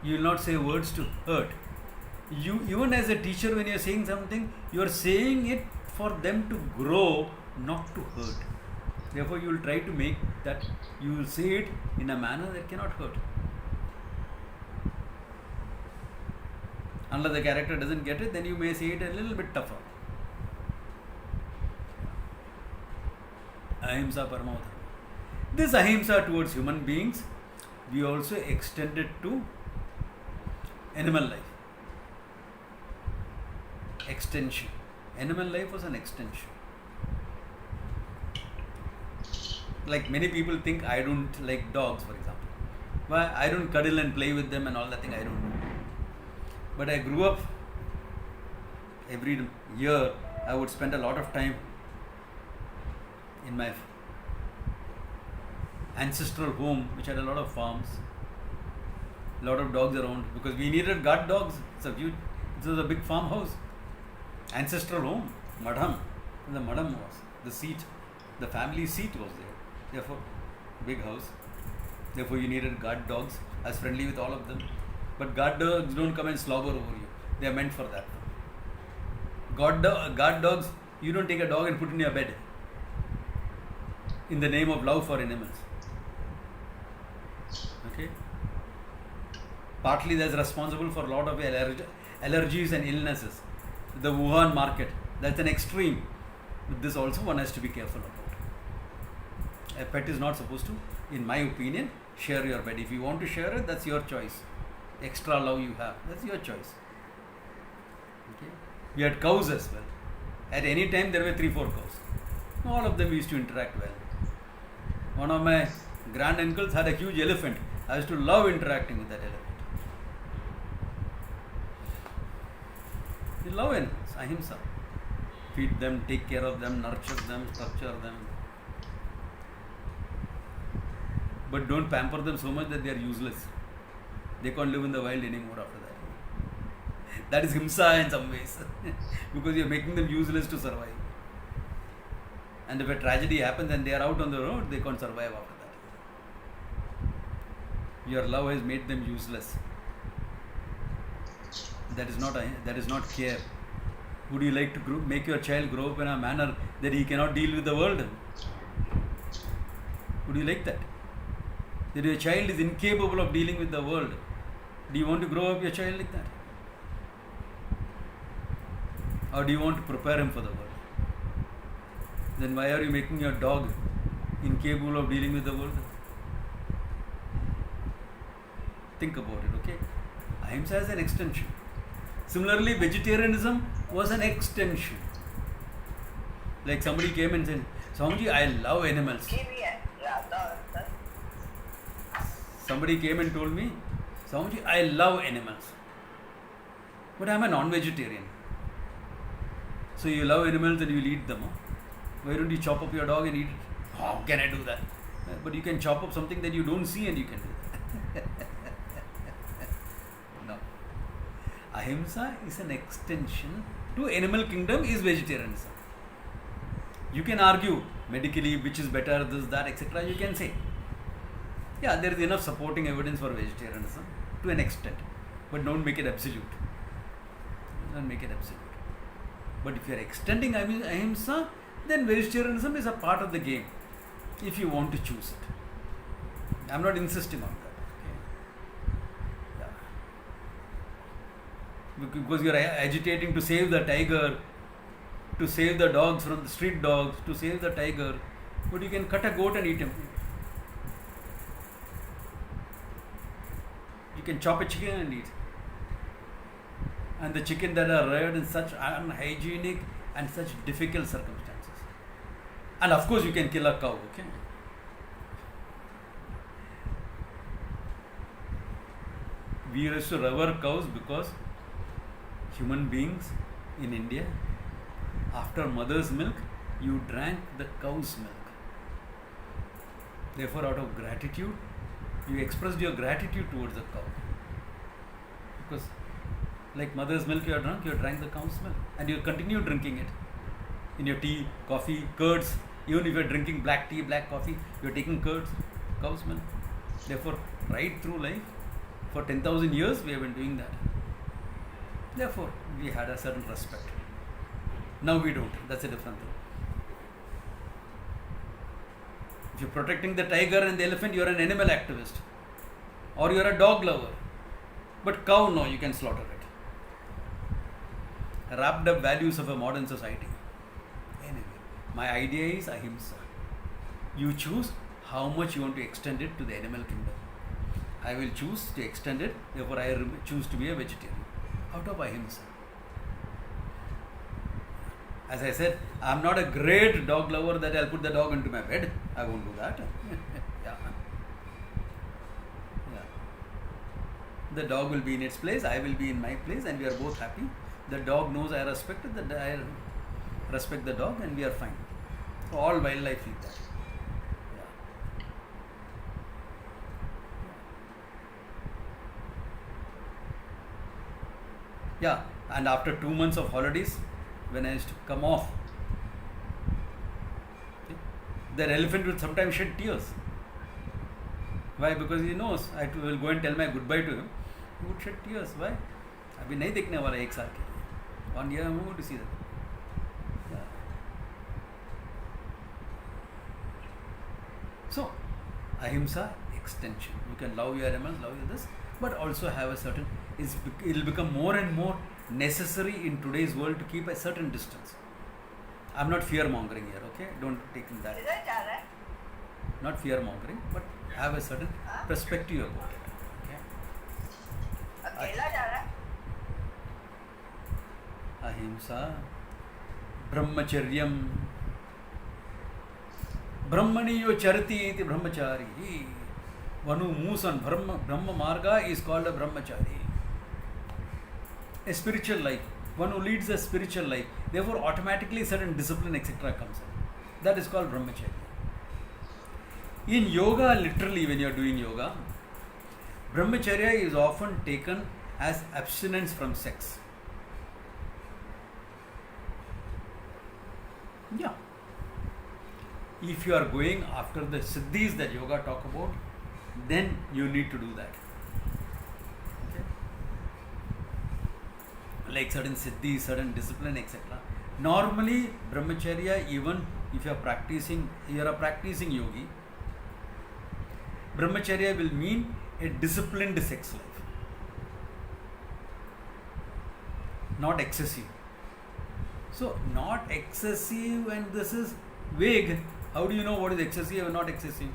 You will not say words to hurt. You, even as a teacher, when you are saying something, you are saying it for them to grow, not to hurt. Therefore, you will try to make that, you will say it in a manner that cannot hurt. Unless the character doesn't get it, then you may say it a little bit tougher. Ahimsa paramo dharma. This ahimsa towards human beings, we also extended to animal life. Extension. Animal life was an extension. Like many people think I don't like dogs, for example. Why? I don't cuddle and play with them and all that thing, I don't do. But I grew up, every year I would spend a lot of time in my ancestral home, which had a lot of farms, a lot of dogs around, because we needed guard dogs. This was a big farmhouse, ancestral home, madham. The madham was the seat, the family seat was there. Therefore, big house. Therefore, you needed guard dogs. I was friendly with all of them. But guard dogs don't come and slobber over you. They are meant for that. Guard dogs, you don't take a dog and put in your bed in the name of love for animals. Okay? Partly that's responsible for a lot of allergies and illnesses. The Wuhan market, that's an extreme. With this also one has to be careful about. A pet is not supposed to, in my opinion, share your bed. If you want to share it, that's your choice. Extra love you have, that's your choice. Okay? We had cows as well. At any time there were 3-4 cows. All of them used to interact well. One of my granduncles had a huge elephant. I used to love interacting with that elephant. You love animals, ahimsa. Feed them, take care of them, nurture them, structure them. But don't pamper them so much that they are useless. They can't live in the wild anymore after that. That is himsa in some ways. Because you are making them useless to survive. And if a tragedy happens and they are out on the road, they can't survive after that. Your love has made them useless. That is not care. Would you like to make your child grow up in a manner that he cannot deal with the world? Would you like that? That your child is incapable of dealing with the world. Do you want to grow up your child like that? Or do you want to prepare him for the world? Then why are you making your dog incapable of dealing with the world? Think about it, okay? Ahimsa is an extension. Similarly, vegetarianism was an extension. Like somebody came and said, Swamiji, I love animals. Somebody came and told me, Swamiji, I love animals. But I am a non-vegetarian. So you love animals and you will eat them. Huh? Why don't you chop up your dog and eat it? How can I do that? But you can chop up something that you don't see and you can do that. No. Ahimsa is an extension to animal kingdom is vegetarianism. You can argue medically which is better, this, that, etc. You can say. Yeah, there is enough supporting evidence for vegetarianism to an extent. But don't make it absolute. Don't make it absolute. But if you are extending ahimsa, then vegetarianism is a part of the game. If you want to choose it. I am not insisting on that. Okay? Yeah. Because you are agitating to save the tiger, to save the dogs from the street dogs, to save the tiger. But you can cut a goat and eat him. You can chop a chicken and eat. And the chicken that are reared in such unhygienic and such difficult circumstances. And of course you can kill a cow, okay? We used to revere cows because human beings in India, after mother's milk, you drank the cow's milk. Therefore, out of gratitude, you expressed your gratitude towards the cow. Because, like mother's milk you drank the cow's milk, and you continue drinking it in your tea, coffee, curds. Even if you are drinking black tea, black coffee, you are taking curds, cow's milk. Therefore, right through life, for 10,000 years, we have been doing that. Therefore, we had a certain respect. Now we don't. That's a different thing. If you're protecting the tiger and the elephant, you're an animal activist. Or you're a dog lover. But cow, no, you can slaughter it. Wrapped up values of a modern society. Anyway, my idea is ahimsa. You choose how much you want to extend it to the animal kingdom. I will choose to extend it, therefore I choose to be a vegetarian. Out of ahimsa. As I said, I am not a great dog lover that I'll put the dog into my bed. I won't do that. Yeah. The dog will be in its place, I will be in my place, and we are both happy. The dog knows I respect it, I respect the dog, and we are fine. All wildlife eat that. Yeah, and after 2 months of holidays, when I used to come off, the elephant would sometimes shed tears. Why? Because he knows I will go and tell my goodbye to him. He would shed tears. Why? अभी नहीं देखने वाला एक साल के 1 year I'm going to see that. Yeah. So, ahimsa extension. You can love your animals, love your this, but also have a certain. It will become more and more necessary in today's world to keep a certain distance. I'm not fear mongering here, okay? Don't take in that. Not fear mongering, but have a certain perspective about it. Okay? Ahimsa, brahmacharyam, brahmaniyo charati iti brahmachari. One who moves on Brahma Marga is called a brahmachari. A spiritual life, one who leads a spiritual life, therefore automatically certain discipline etc. comes in. That is called brahmacharya. In yoga, literally when you are doing yoga, brahmacharya is often taken as abstinence from sex. Yeah. If you are going after the siddhis that yoga talk about, then you need to do that. Like certain siddhi, certain discipline, etc. Normally, brahmacharya, even if you are a practicing yogi, brahmacharya will mean a disciplined sex life, not excessive. So, not excessive, and this is vague. How do you know what is excessive and not excessive?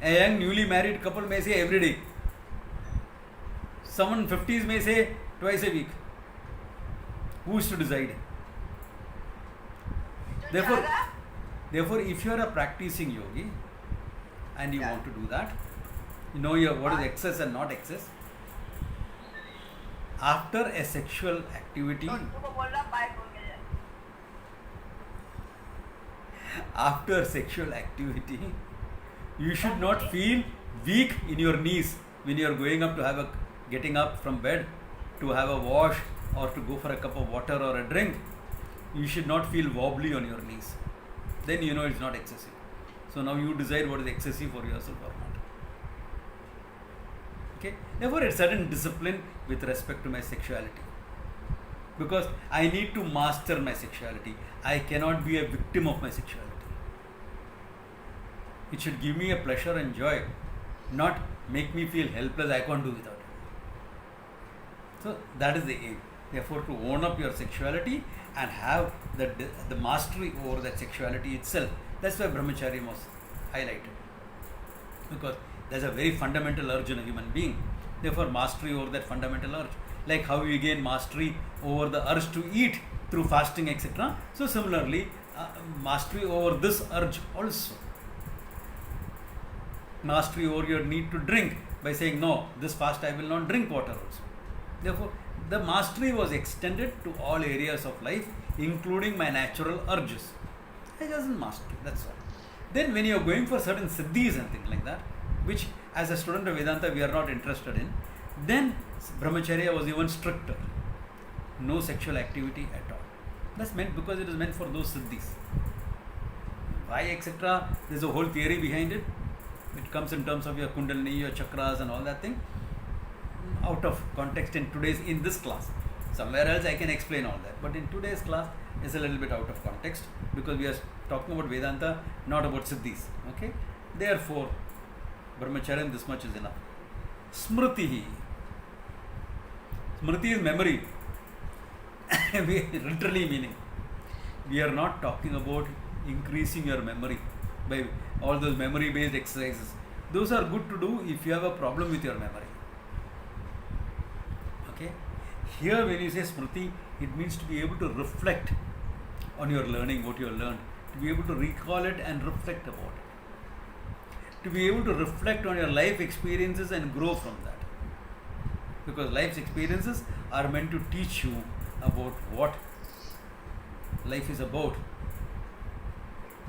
A young newly married couple may say every day. Someone 50s may say twice a week. Who is to decide? Therefore, if you are a practicing yogi and you want to do that, you know what is excess and not excess. After a sexual activity, you should not feel weak in your knees when you are getting up from bed to have a wash or to go for a cup of water or a drink. You should not feel wobbly on your knees. Then you know it's not excessive. So now you decide what is excessive for yourself or not. Okay? Therefore, a certain discipline with respect to my sexuality. Because I need to master my sexuality. I cannot be a victim of my sexuality. It should give me a pleasure and joy, not make me feel helpless. I can't do without it. So that is the aim. Therefore, to own up your sexuality and have the mastery over that sexuality itself. That's why brahmacharya was highlighted. Because there's a very fundamental urge in a human being. Therefore, mastery over that fundamental urge. Like how you gain mastery over the urge to eat through fasting, etc. So similarly, mastery over this urge also. Mastery over your need to drink by saying, no, this fast I will not drink water also. Therefore, the mastery was extended to all areas of life, including my natural urges. I wasn't mastery, that's all. Then when you are going for certain siddhis and things like that, which as a student of Vedanta we are not interested in, then brahmacharya was even stricter. No sexual activity at all. That's meant because it is meant for those siddhis. Why, etc. There's a whole theory behind it. It comes in terms of your kundalini, your chakras and all that thing. Out of context in this class. Somewhere else I can explain all that. But in today's class, it's a little bit out of context because we are talking about Vedanta, not about siddhis. Okay? Therefore, brahmacharya, this much is enough. Smritihi. Smriti is memory. Literally meaning. We are not talking about increasing your memory by all those memory based exercises. Those are good to do if you have a problem with your memory. Okay? Here when you say smriti, it means to be able to reflect on your learning, what you have learned, to be able to recall it and reflect about it, to be able to reflect on your life experiences and grow from that, because life's experiences are meant to teach you about what life is about.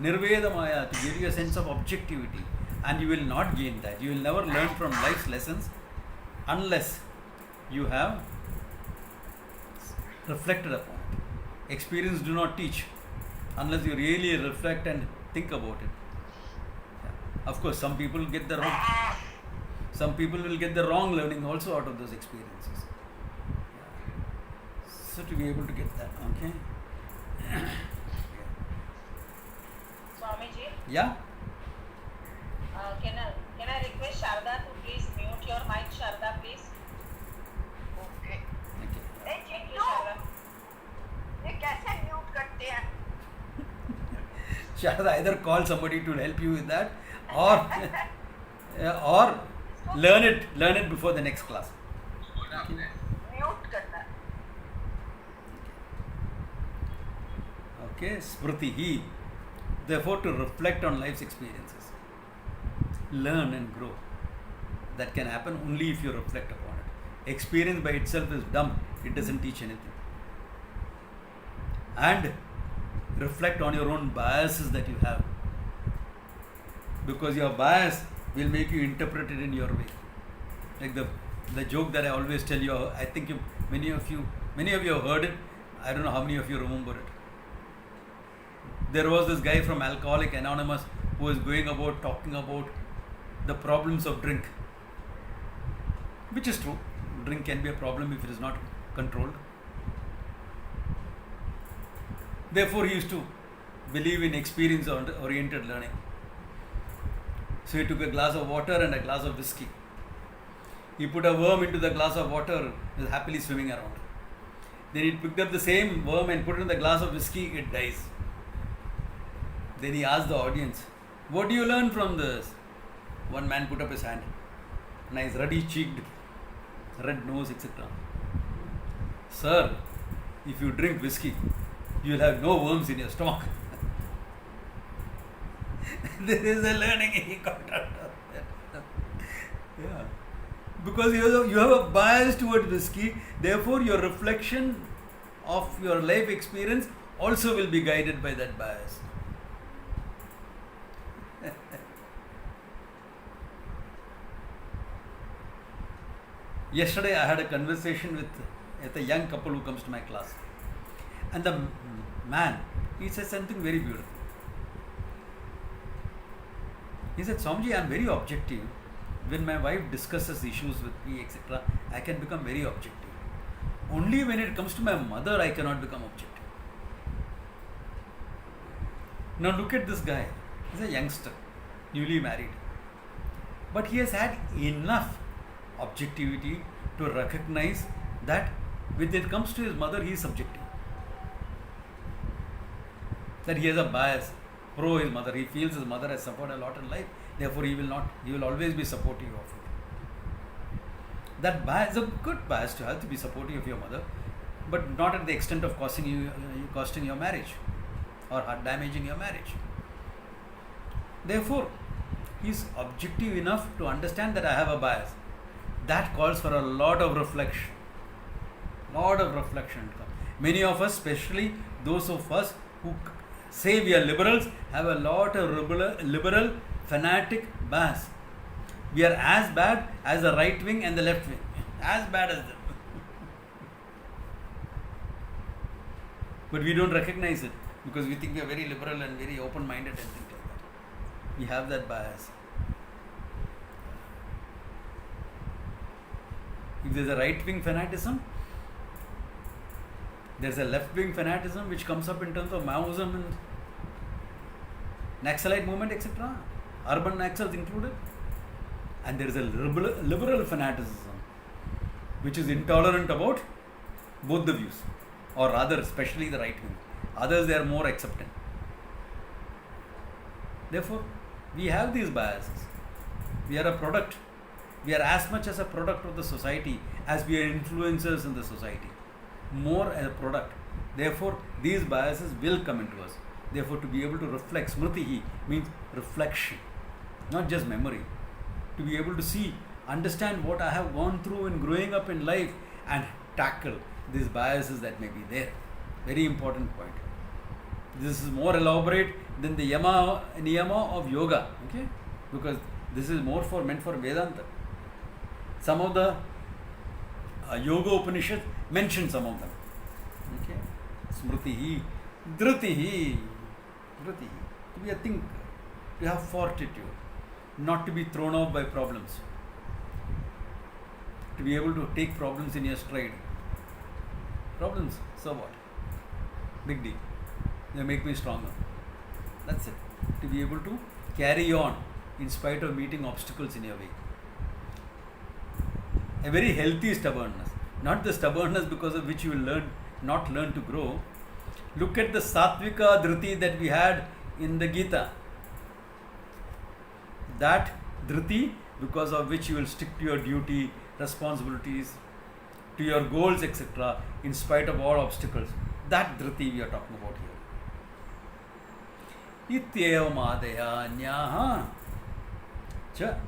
Nirvedamaya, to give you a sense of objectivity, and you will not gain that. You will never learn from life's lessons unless you have reflected upon it. Experience do not teach unless you really reflect and think about it. Yeah. Of course, some people will get the wrong learning also out of those experiences. Yeah. So to be able to get that, okay. Swamiji, Yeah. Can I request Sharda to please mute your mic, Sharda, please? Okay Okay. A Thank you, Chittu Sharda. ये कैसे mute करते हैं Shall either call somebody to help you with that, or or learn it before the next class. Mute करना है Okay, smritihi. Therefore, to reflect on life's experiences, learn and grow. That can happen only if you reflect upon it. Experience by itself is dumb; it doesn't teach anything. And reflect on your own biases that you have, because your bias will make you interpret it in your way. Like the joke that I always tell you. I think many of you have heard it. I don't know how many of you remember it. There was this guy from Alcoholic Anonymous who was going about talking about the problems of drink, which is true. Drink can be a problem if it is not controlled. Therefore, he used to believe in experience oriented learning. So he took a glass of water and a glass of whiskey. He put a worm into the glass of water, it was happily swimming around. Then he picked up the same worm and put it in the glass of whiskey, it dies. Then he asked the audience, "What do you learn from this?" One man put up his hand, nice ruddy cheeked, red nose, etc. "Sir, if you drink whiskey, you will have no worms in your stomach." There is a learning he got out of that. Yeah. Because you have a bias towards whiskey, therefore your reflection of your life experience also will be guided by that bias. Yesterday I had a conversation with a young couple who comes to my class, and the man, he said something very beautiful. He said, "Swamiji, I am very objective. When my wife discusses issues with me, etc., I can become very objective. Only when it comes to my mother, I cannot become objective." Now look at this guy. He's a youngster, newly married. But he has had enough objectivity to recognize that when it comes to his mother, he is subjective. That he has a bias pro his mother. He feels his mother has suffered a lot in life, therefore he will always be supportive of it. That bias is a good bias to have, to be supportive of your mother, but not at the extent of costing your marriage or damaging your marriage. Therefore, he is objective enough to understand that I have a bias. That calls for a lot of reflection. Lot of reflection come. Many of us, especially those of us who say we are liberals, have a lot of liberal fanatic bias. We are as bad as the right wing and the left wing. As bad as them. But we don't recognize it because we think we are very liberal and very open-minded and things like that. We have that bias. If there's a right-wing fanaticism, there's a left-wing fanaticism which comes up in terms of Maoism and Naxalite movement, etc. Urban Naxals included. And there is a liberal fanaticism which is intolerant about both the views, or rather, especially the right wing. Others, they are more accepting. Therefore, we have these biases. We are a product. We are as much as a product of the society as we are influencers in the society. More as a product. Therefore, these biases will come into us. Therefore, to be able to reflect, smritihi means reflection, not just memory. To be able to see, understand what I have gone through in growing up in life and tackle these biases that may be there. Very important point. This is more elaborate than the niyama of yoga, okay? Because this is more meant for Vedanta. Some of the Yoga Upanishad mention some of them. Okay? Smritihi, dhritihi. To be a thinker, to have fortitude, not to be thrown off by problems, to be able to take problems in your stride. Problems, so what? Big deal. They make me stronger. That's it. To be able to carry on in spite of meeting obstacles in your way. A very healthy stubbornness, not the stubbornness because of which you will not learn to grow. Look at the Sattvika Dhriti that we had in the Gita. That Dhriti, because of which you will stick to your duty, responsibilities, to your goals, etc., in spite of all obstacles. That Dhriti we are talking about here. Ityevam adaya nyaha.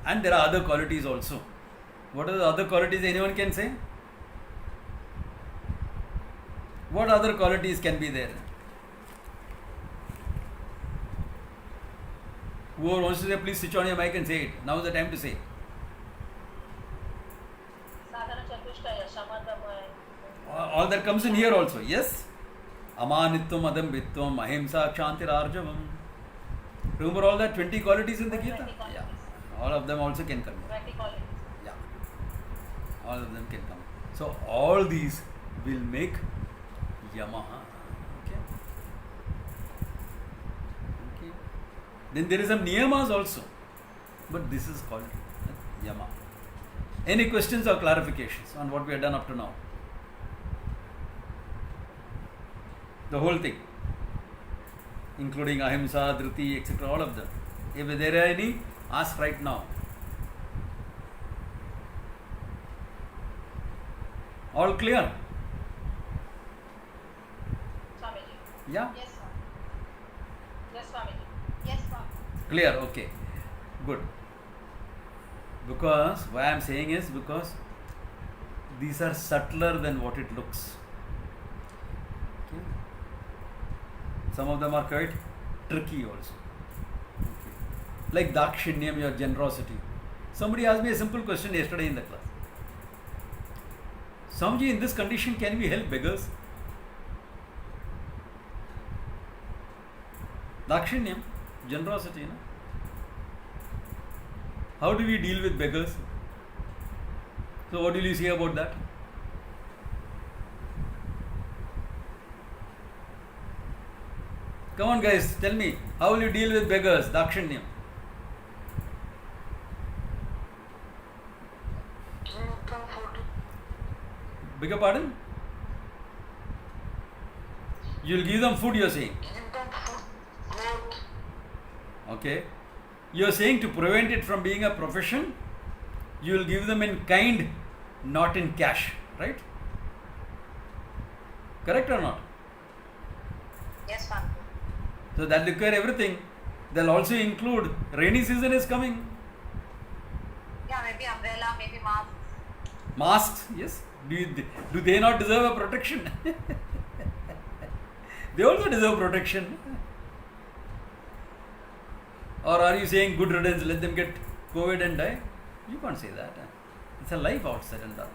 And there are other qualities also. What are the other qualities anyone can say? What other qualities can be there? Whoever wants to say, please switch on your mic and say it. Now is the time to say. All that comes in here also. Yes? Amanitvam, Adambitvam, Ahimsa, Kshantir, Arjavam. Remember all that 20 qualities in the Gita? Yeah. All of them also can come here. 20 qualities. Yeah. All of them can come. So all these will make Yamaha. Okay. Then there is some niyamas also. But this is called Yama. Any questions or clarifications on what we have done up to now? The whole thing, including Ahimsa, Dhriti, etc., all of them. If there are any, ask right now. All clear? Swamiji. Yeah? Yes, sir. Yes, Swamiji. Yes, sir. Clear, okay. Good. Because, why I am saying is because these are subtler than what it looks. Okay. Some of them are quite tricky also. Okay. Like Dakshinyam, your generosity. Somebody asked me a simple question yesterday in the class. Swamiji, in this condition, can we help beggars? Dakshinyam, generosity, no? How do we deal with beggars? So what will you say about that? Come on guys, tell me, how will you deal with beggars? Dakshinyam. Beg your pardon? You will give them food, you are saying. Okay. You are saying to prevent it from being a profession, you will give them in kind, not in cash, right? Correct or not? Yes, ma'am. So that will require everything. They'll also include rainy season is coming. Yeah, maybe umbrella, maybe mask. Masks, yes. Do they not deserve a protection? They also deserve protection. Or are you saying good riddance, let them get COVID and die? You can't say that. It's a life outside and done.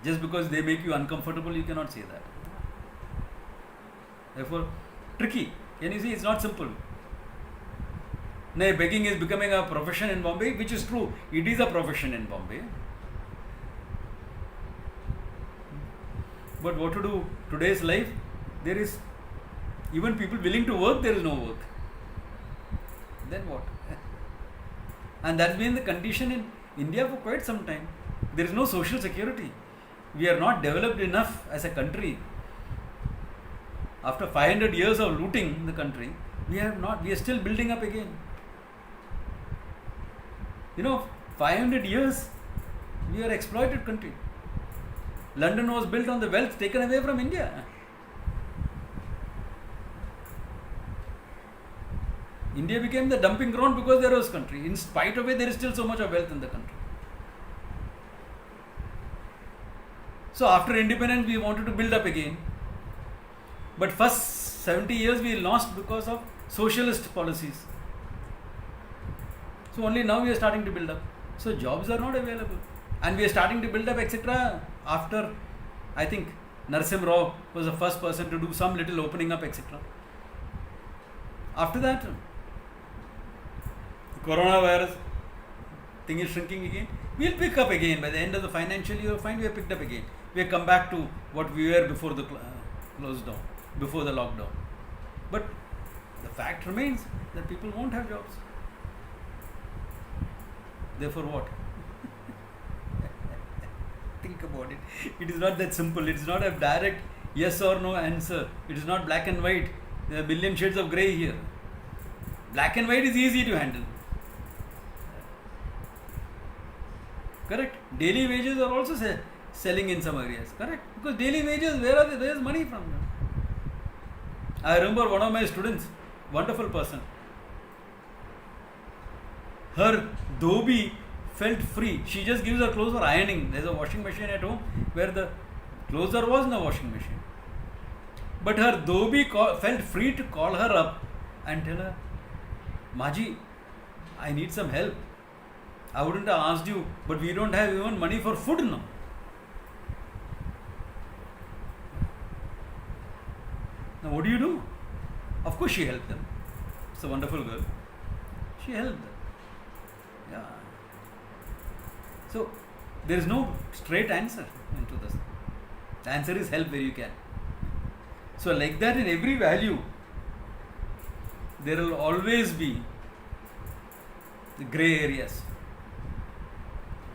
Just because they make you uncomfortable, you cannot say that. Therefore, tricky. Can you see? It's not simple. Nay, begging is becoming a profession in Bombay, which is true. It is a profession in Bombay. But what to do? Today's life, there is even people willing to work, there is no work. Then what? And that's been the condition in India for quite some time. There is no social security. We are not developed enough as a country. After 500 years of looting the country, we are still building up again. 500 years, we are exploited country. London was built on the wealth taken away from India. India became the dumping ground because there was country. In spite of it, there is still so much of wealth in the country. So after independence, we wanted to build up again. But first 70 years we lost because of socialist policies. So only now we are starting to build up. So jobs are not available. And we are starting to build up, etc. After, I think, Narasimha Rao was the first person to do some little opening up, etc. After that, coronavirus thing is shrinking again. We'll pick up again. By the end of the financial year, find we have picked up again. We have come back to what we were before the closed down, before the lockdown. But the fact remains that people won't have jobs. Therefore what? Think about it. It is not that simple. It is not a direct yes or no answer. It is not black and white. There are a million shades of grey here. Black and white is easy to handle. Correct. Daily wages are also selling in some areas. Correct. Because daily wages, where is money from? I remember one of my students, wonderful person. Her dhobi felt free. She just gives her clothes for ironing. There's a washing machine at home where the clothes there was no washing machine. But her dhobi felt free to call her up and tell her, Maji, I need some help. I wouldn't have asked you, but we don't have even money for food now. Now what do? Of course she helped them. It's a wonderful girl. She helped them. Yeah. So there is no straight answer into this. The answer is help where you can. So like that in every value, there will always be the grey areas.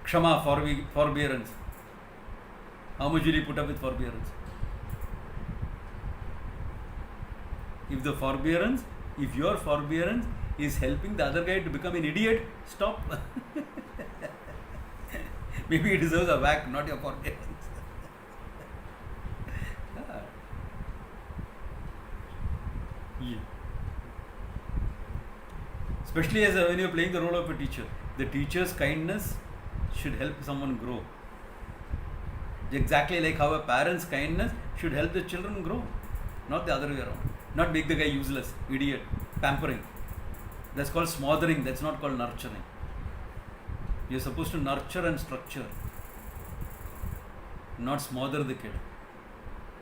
Kshama, forbearance. How much will you put up with forbearance? If your forbearance is helping the other guy to become an idiot, stop. Maybe he deserves a whack, not your forbearance. Yeah. Especially when you are playing the role of a teacher. The teacher's kindness should help someone grow. Exactly like how a parent's kindness should help the children grow. Not the other way around. Not make the guy useless, idiot, pampering. That's called smothering, that's not called nurturing. You're supposed to nurture and structure. Not smother the kid.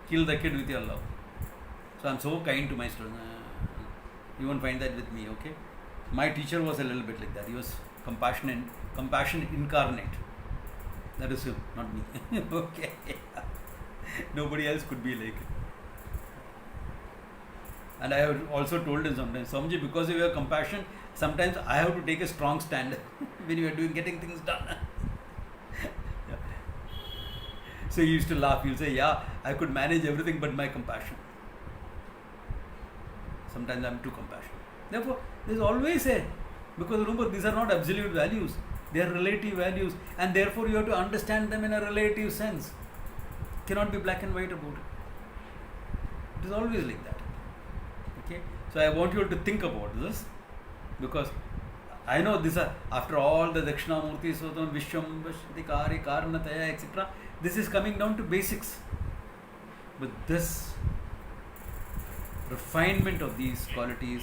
Kill the kid with your love. So I'm so kind to my students. You won't find that with me, okay? My teacher was a little bit like that. He was compassion incarnate. That is him, not me. Okay. Nobody else could be like it. And I have also told him sometimes, Swamiji, because of your compassion, sometimes I have to take a strong stand when you are getting things done. Yeah. So he used to laugh. He would say, yeah, I could manage everything but my compassion. Sometimes I am too compassionate. Therefore, there is always because remember, these are not absolute values. They are relative values. And therefore, you have to understand them in a relative sense. Cannot be black and white about it. It is always like that. Okay, so I want you to think about this, because I know these are, after all the Dakshinamurti, Sodam, Vishwam, Vashtikari, Karanataya, etc., This is coming down to basics. But this refinement of these qualities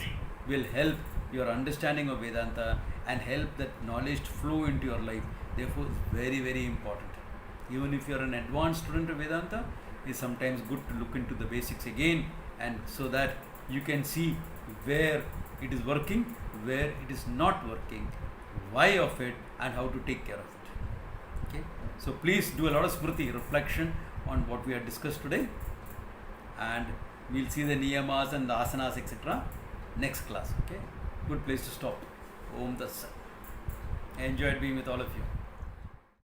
will help your understanding of Vedanta and help that knowledge to flow into your life. Therefore, it's very, very important. Even if you're an advanced student of Vedanta, it's sometimes good to look into the basics again, and so that you can see where it is working, where it is not working, why of it, and how to take care of it. Okay? So please do a lot of smriti reflection on what we have discussed today, and we'll see the niyamas and the asanas, etc. next class. Okay? Good place to stop. Om Tat Sat. I enjoyed being with all of you.